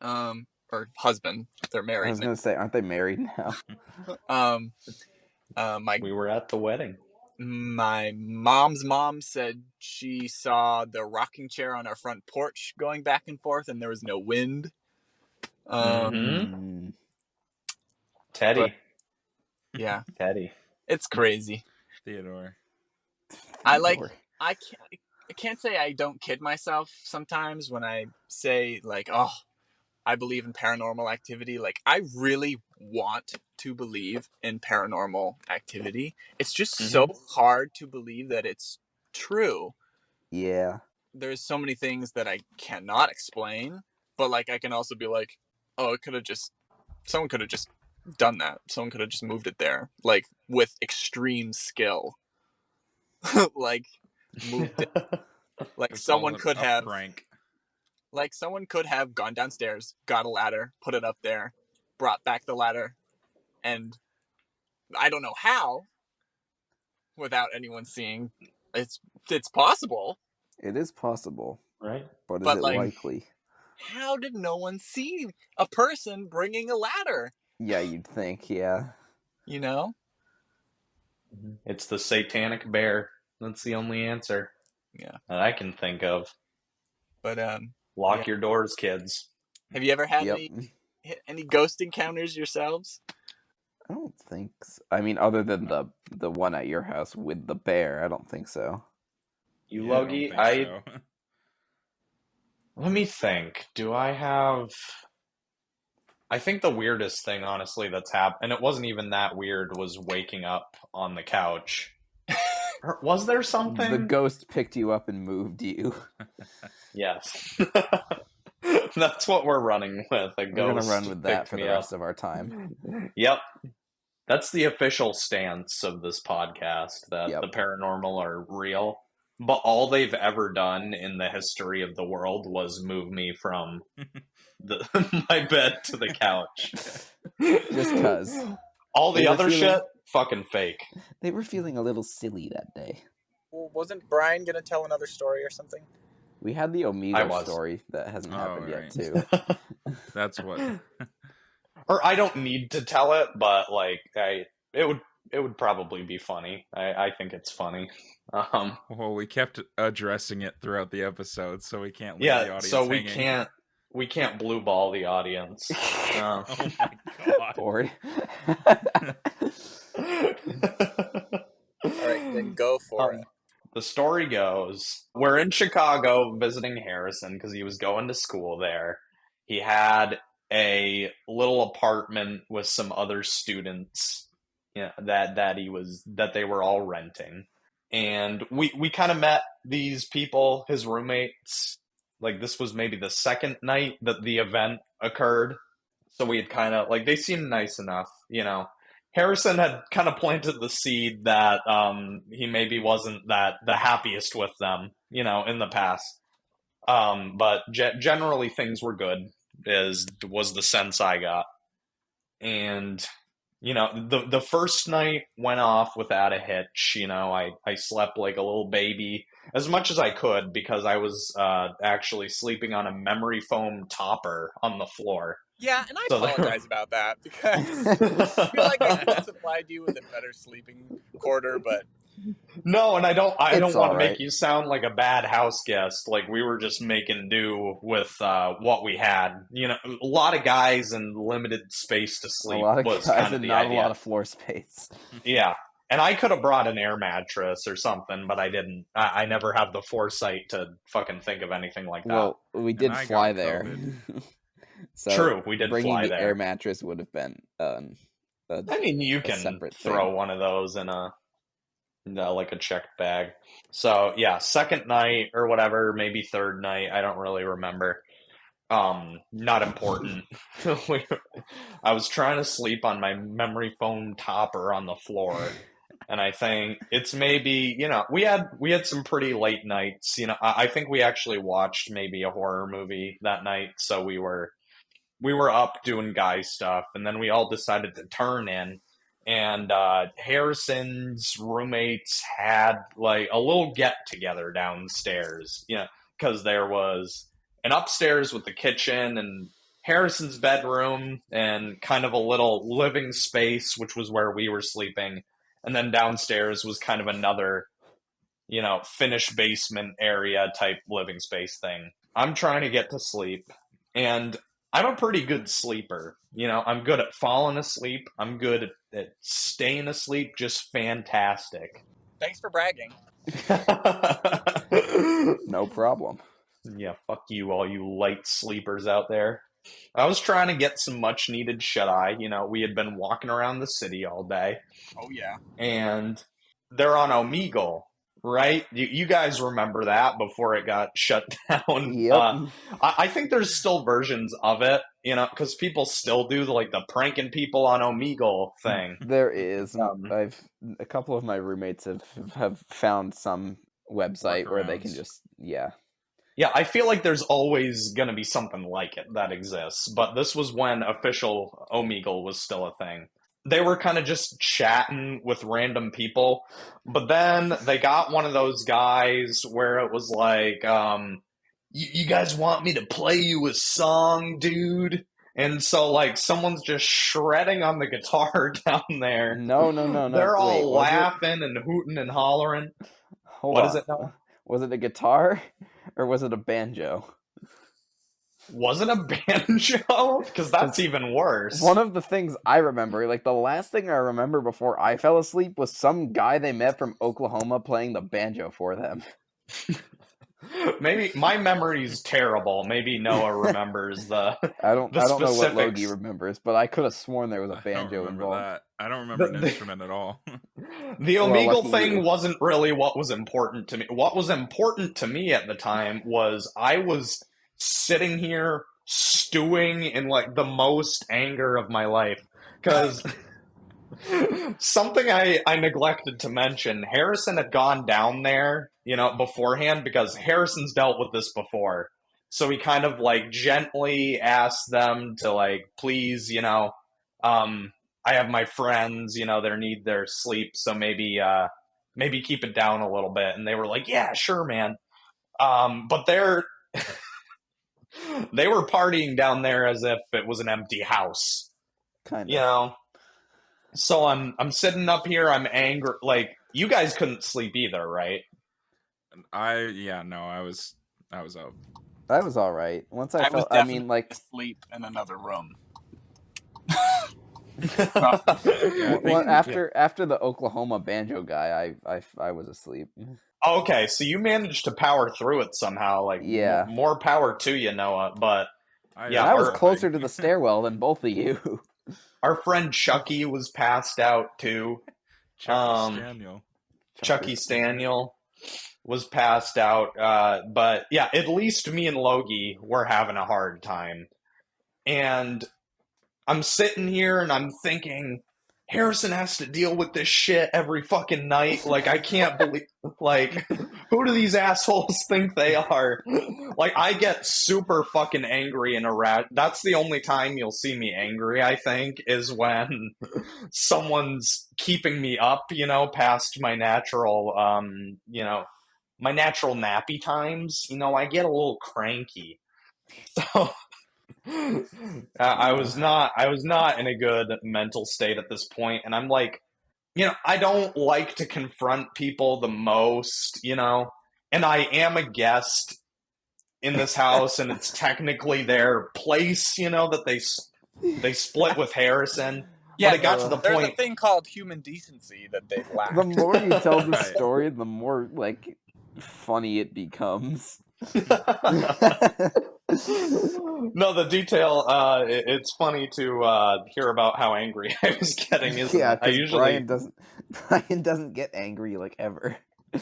Or husband. They're married. I was gonna say, aren't they married now? We were at the wedding. My mom's mom said she saw the rocking chair on our front porch going back and forth and there was no wind. Teddy. But, yeah. Teddy. It's crazy. Theodore. I can't say I don't kid myself sometimes when I say like, oh, I believe in paranormal activity. Like I really want to believe in paranormal activity. It's just so hard to believe that it's true. Yeah. There's so many things that I cannot explain, but like I can also be like, oh, someone could have just done that. Someone could have just moved it there, like with extreme skill. Like moved it. Like someone could have prank. Like someone could have gone downstairs, got a ladder, put it up there, brought back the ladder, and I don't know how, without anyone seeing. It's possible. It is possible, Right? but is But, it like, likely? how did no one see a person bringing a ladder? Yeah, you'd think. Yeah. You know? It's the satanic bear. That's the only answer Yeah. that I can think of. But Lock your doors, kids. have you ever had Yep. any ghost encounters yourselves? I don't think so. I mean, other than the one at your house with the bear, I don't think so. You, Yeah, I don't Logie, think so. Let me think. Do I have... I think the weirdest thing, honestly, that's happened, and it wasn't even that weird, was waking up on the couch. Was there something? The ghost picked you up and moved you. Yes. That's what we're running with. A ghost We're gonna run with that picked for me the up. rest of our time. Yep. That's the official stance of this podcast, that Yep. the paranormal are real. But all they've ever done in the history of the world was move me from my bed to the couch. Just 'cause. All the They were other feeling- shit, fucking fake. They were feeling a little silly that day. Well, wasn't Brian gonna tell another story or something? We had the I Omegle was. story that hasn't Oh, happened right. yet, too. That's what. Or I don't need to tell it, but like it would probably be funny. I think it's funny. Well, we kept addressing it throughout the episode, so we can't leave the Yeah, audience so hanging. we can't blue ball the audience. Oh my god. Bored. All right, then go for it. The story goes, we're in Chicago visiting Harrison because he was going to school there. He had a little apartment with some other students, that they were all renting. And we kind of met these people, his roommates. Like, this was maybe the second night that the event occurred. So we had kind of, like, they seemed nice enough, Harrison had kind of planted the seed that he maybe wasn't the happiest with them, in the past. But generally things were good, was the sense I got. And, the first night went off without a hitch. I slept like a little baby as much as I could because I was actually sleeping on a memory foam topper on the floor. Yeah, and I So there- apologize about that because I feel like I could supplied you with a better sleeping quarter, but No, and I don't It's want to all make right. you sound like a bad house guest. Like, we were just making do with what we had. A lot of guys and limited space to A sleep lot of was guys kind of and the not idea. a lot of floor space. Yeah. And I could have brought an air mattress or something, but I didn't. I never have the foresight to fucking think of anything like that. Well, we did I fly got there. COVID. So True, we did bringing fly the there. air mattress would have been I mean, you can separate throw thing. one of those in like a checked bag. So yeah, second night or whatever, maybe third night. I don't really remember. Not important. I was trying to sleep on my memory foam topper on the floor, and I think it's maybe we had some pretty late nights. I think we actually watched maybe a horror movie that night, so we were up doing guy stuff, and then we all decided to turn in. And Harrison's roommates had like a little get together downstairs, because there was an upstairs with the kitchen and Harrison's bedroom and kind of a little living space, which was where we were sleeping. And then downstairs was kind of another, finished basement area type living space thing. I'm trying to get to sleep, and I'm a pretty good sleeper. I'm good at falling asleep. I'm good at staying asleep. Just fantastic. thanks for bragging. No problem. Yeah, fuck you, all you light sleepers out there. I was trying to get some much needed shut eye. We had been walking around the city all day, Oh yeah. and they're on Omegle, right? You guys remember that before it got shut down? Yep. I think there's still versions of it, because people still do the pranking people on Omegle thing. There is. A couple of my roommates have found some website where they can Workarounds. just Yeah, I feel like there's always going to be something like it that exists, but this was when official Omegle was still a thing. they were kind of just chatting with random people. But then they got one of those guys where it was like, you guys want me to play you a song, dude? And so, like, someone's just shredding on the guitar down there. No. They're all Wait, laughing and hooting and hollering. Hold What on. is it now? Was it a guitar or was it a banjo? Was it a banjo? Because that's even worse. One of the things I remember, like the last thing I remember before I fell asleep, was some guy they met from Oklahoma playing the banjo for them. Maybe my memory's terrible. Maybe Noah remembers the I don't the know what specifics. Logie remembers, but I could have sworn there was a I don't banjo remember involved. that. I don't remember an The- instrument at all. The Well, Omegle lucky thing you. wasn't really what was important to me. What was important to me at the time was I was sitting here stewing in like the most anger of my life. Because something I neglected to mention, Harrison had gone down there, beforehand because Harrison's dealt with this before. So he kind of like gently asked them to like, please, I have my friends, they need their sleep, so maybe keep it down a little bit. And they were like, yeah, sure, man. But they were partying down there as if it was an empty house, Kind you of. know. So I'm sitting up here, I'm angry. Like, you guys couldn't sleep either, right? I was up. That was all right. Once I was felt, definitely asleep in another room. Yeah, I think- after the Oklahoma banjo guy, I was asleep. Okay, so you managed to power through it somehow. Like, Yeah. more power to you, Noah. But yeah, I was our- closer to the stairwell than both of you. our friend Chucky was passed out too. Chucky Staniel. Chucky Staniel was passed out. But yeah, at least me and Logie were having a hard time. And I'm sitting here and I'm thinking, Harrison has to deal with this shit every fucking night. Like, I can't believe, like, who do these assholes think they are? Like, I get super fucking angry and that's the only time you'll see me angry, I think, is when someone's keeping me up, past my natural, my natural nappy times. I get a little cranky. So I was not in a good mental state at this point, and I'm like, I don't like to confront people the most, and I am a guest in this house, and it's technically their place, that they split with Harrison. Yeah, but it got to the there's point. a thing called human decency that they lack. The more you tell the Right. story, the more like funny it becomes. No, the detail. It's funny to hear about how angry I was getting. Isn't Yeah, it? I because usually Brian doesn't get angry like ever. Yeah.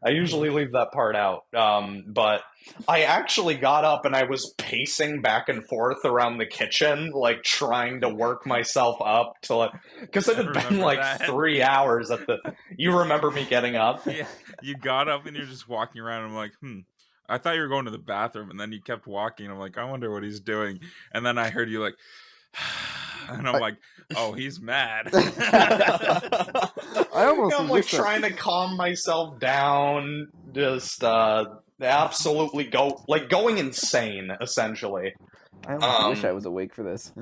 I usually leave that part out. But I actually got up and I was pacing back and forth around the kitchen, like trying to work myself up to because it had been Remember like that? 3 hours at the. You remember me getting up? Yeah, you got up and you're just walking around. I'm like, I thought you were going to the bathroom, and then you kept walking. I'm like, I wonder what he's doing. And then I heard you like, and I'm like, oh, he's mad. I almost I'm like wish that- trying to calm myself down, just absolutely going insane, essentially. I almost wish I was awake for this.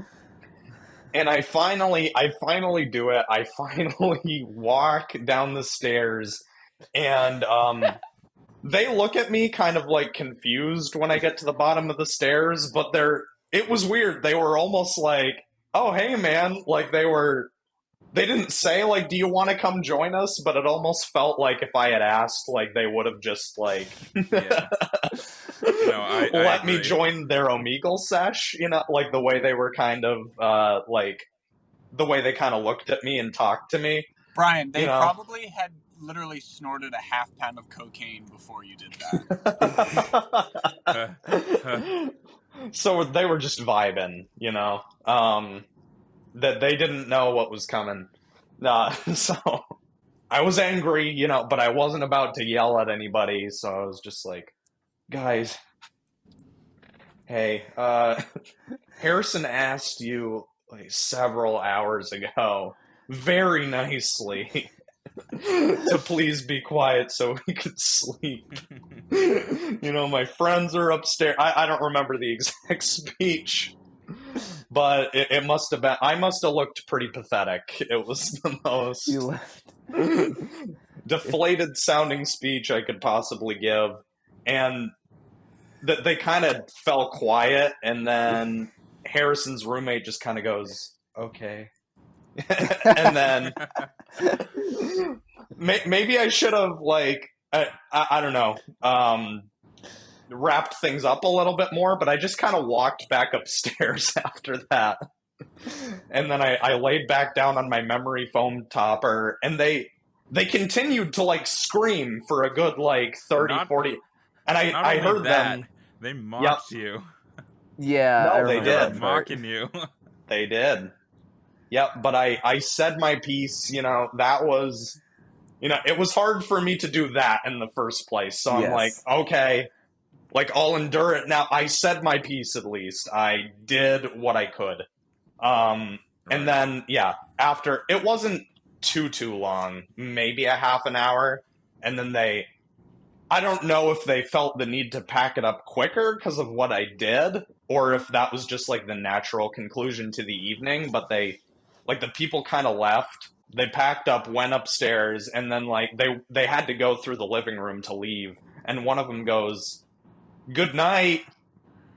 And I finally do it. I finally walk down the stairs, and they look at me kind of like confused when I get to the bottom of the stairs, but it was weird. They were almost like, "Oh, hey man," like they didn't say like, "Do you want to come join us?" But it almost felt like if I had asked, like they would have just like Yeah. No, I let me agree. join their Omegle sesh, like the way they were kind of like the way they kind of looked at me and talked to me. Brian, they probably had literally snorted a half pound of cocaine before you did that. So they were just vibing, that they didn't know what was coming. So I was angry, but I wasn't about to yell at anybody. So I was just like, guys, hey, Harrison asked you like several hours ago, very nicely, to please be quiet so we could sleep. My friends are upstairs. I don't remember the exact speech, but it must have been. I must have looked pretty pathetic. It was the most You left. deflated sounding speech I could possibly give, and they kind of fell quiet, and then Harrison's roommate just kind of goes, "Okay," and then maybe I should have I don't know, wrapped things up a little bit more, but I just kind of walked back upstairs after that, and then I laid back down on my memory foam topper, and they continued to scream for a good 30, 40, and I heard them. They mocked you. Yeah, No, I they remember did. that part. Mocking you. They did. Yep, but I said my piece, that was, it was hard for me to do that in the first place. So I'm like, Yes. okay, I'll endure it. Now, I said my piece at least. I did what I could. And then, after, it wasn't too long, maybe a half an hour. And then I don't know if they felt the need to pack it up quicker because of what I did, or if that was just the natural conclusion to the evening, but the people kind of left. They packed up, went upstairs, and then they had to go through the living room to leave. And one of them goes, "Good night,"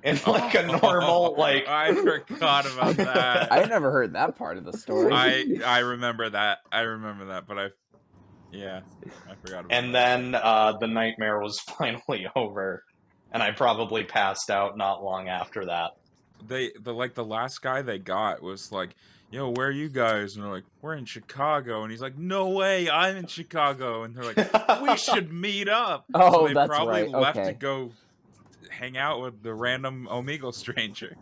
in a normal I forgot about that. I never heard that part of the story. I remember that. But I forgot about And that. then the nightmare was finally over, and I probably passed out not long after that. The last guy they got was like, "Yo, where are you guys?" And they're like, "We're in Chicago." And he's like, "No way, I'm in Chicago." And they're like, "We should meet up." Oh, so they that's probably right. left Okay. to go hang out with the random Omegle stranger.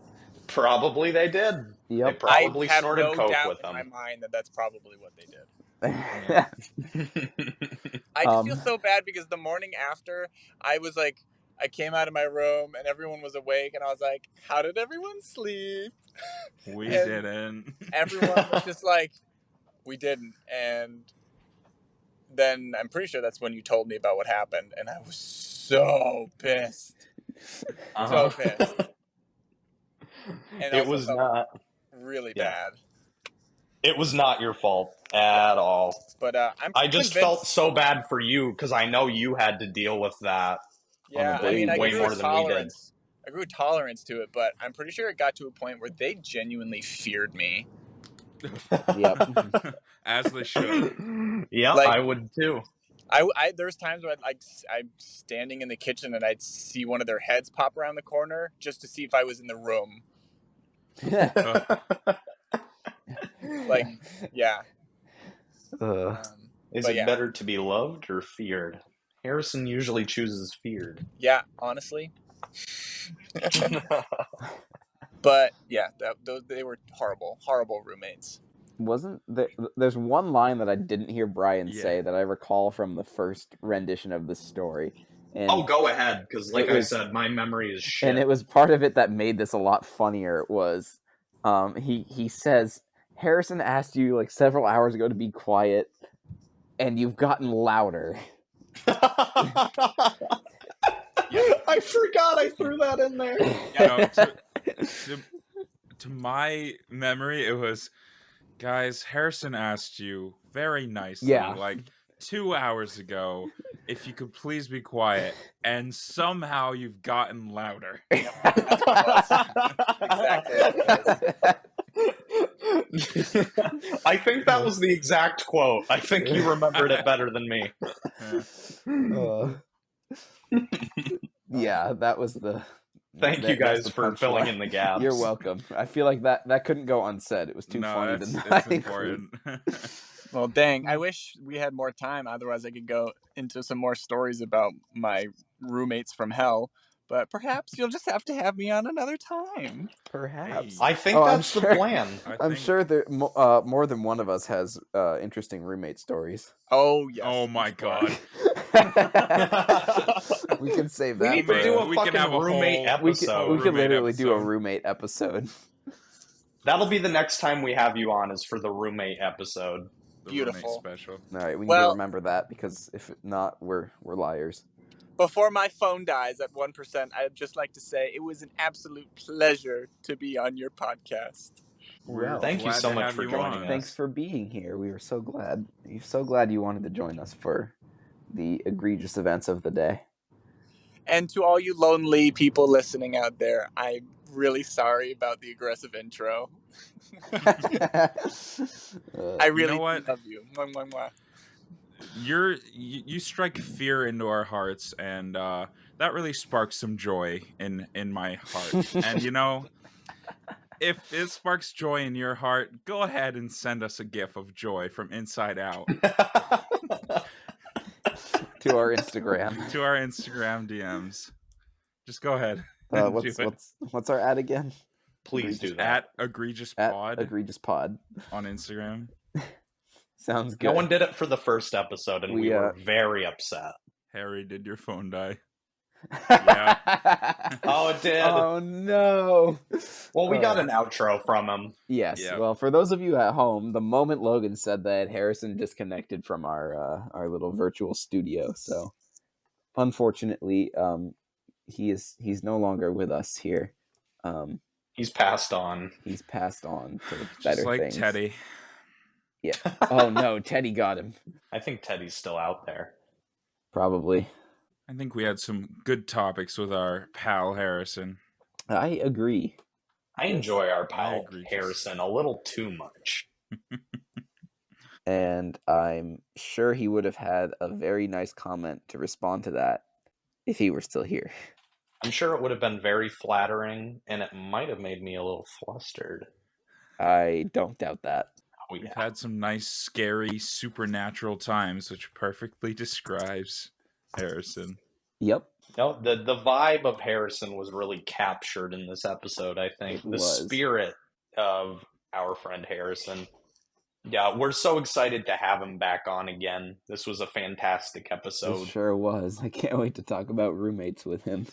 Probably they did. They Yep. probably I have snorted no coke doubt with in my them. mind that that's probably what they did. Yeah. I just feel so bad because the morning after, I was like, I came out of my room and everyone was awake, and I was like, "How did everyone sleep?" We And didn't. Everyone was just like, "We didn't." And then I'm pretty sure that's when you told me about what happened, and I was so pissed. So pissed. And It also was felt not. really Yeah. bad. It was not your fault at all. But I just felt so bad for you because I know you had to deal with that. Yeah, on a I mean, I way grew more a than we did. tolerance. I grew a tolerance to it, but I'm pretty sure it got to a point where they genuinely feared me. Yep. As they should. Yep, I would too. There's times where I'm standing in the kitchen and I'd see one of their heads pop around the corner just to see if I was in the room. Yeah. Is it better to be loved or feared? Harrison usually chooses feared. Yeah, honestly. But yeah, they were horrible roommates. Wasn't there? There's one line that I didn't hear Brian say that I recall from the first rendition of the story. And go ahead, because I said, my memory is shit. And it was part of it that made this a lot funnier. Was he says, "Harrison asked you several hours ago to be quiet, and you've gotten louder." I forgot I threw that in there. To my memory, it was, "Guys, Harrison asked you very nicely, 2 hours ago, if you could please be quiet, and somehow you've gotten louder." Exactly. I think that was the exact quote. I think you remembered it better than me. Yeah, that was the... Thank you guys for filling in the gaps. You're welcome. I feel like that couldn't go unsaid. It was too funny to not include. Well, dang, I wish we had more time. Otherwise, I could go into some more stories about my roommates from hell. But perhaps you'll just have to have me on another time. Perhaps. I think that's the plan. I'm sure that more than one of us has interesting roommate stories. Oh, yes. Oh, my God. We can save that. We need to do a fucking roommate episode. We can literally do a roommate episode. That'll be the next time we have you on, is for the roommate episode. The Beautiful. roommate special. All right, we need to Well- remember that, because if not, we're liars. Before my phone dies at 1%, I'd just like to say it was an absolute pleasure to be on your podcast. We're Thank you glad so to much have for you joining on. us. Thanks for being here. We were so glad. So glad you wanted to join us for the egregious events of the day. And to all you lonely people listening out there, I'm really sorry about the aggressive intro. I really know what? love you. Mwah, mwah, mwah. You strike fear into our hearts, and that really sparks some joy in my heart. And if it sparks joy in your heart, go ahead and send us a gif of joy from inside out To our Instagram. to our Instagram DMs. Just go ahead and do it. What's our ad again? Please do that. At Egregious At Pod Egregious Pod. on Instagram. Sounds good. No one did it for the first episode, and we were very upset. Harry, did your phone die? Oh, it did. Oh no. Well, we got an outro from him. Yes. Yeah. Well, for those of you at home, the moment Logan said that, Harrison disconnected from our little virtual studio. So, unfortunately, he's no longer with us here. He's passed on. He's passed on to better Just like things. Teddy. Yeah. Oh no, Teddy got him. I think Teddy's still out there. Probably. I think we had some good topics with our pal Harrison. I agree. I enjoy our I pal agree, just- Harrison a little too much. And I'm sure he would have had a very nice comment to respond to that if he were still here. I'm sure it would have been very flattering, and it might have made me a little flustered. I don't doubt that. Oh, We've yeah. had some nice, scary, supernatural times, which perfectly describes Harrison. Yep. No, the vibe of Harrison was really captured in this episode, I think. It The was. spirit of our friend Harrison. Yeah, we're so excited to have him back on again. This was a fantastic It episode. sure was. I can't wait to talk about roommates with him.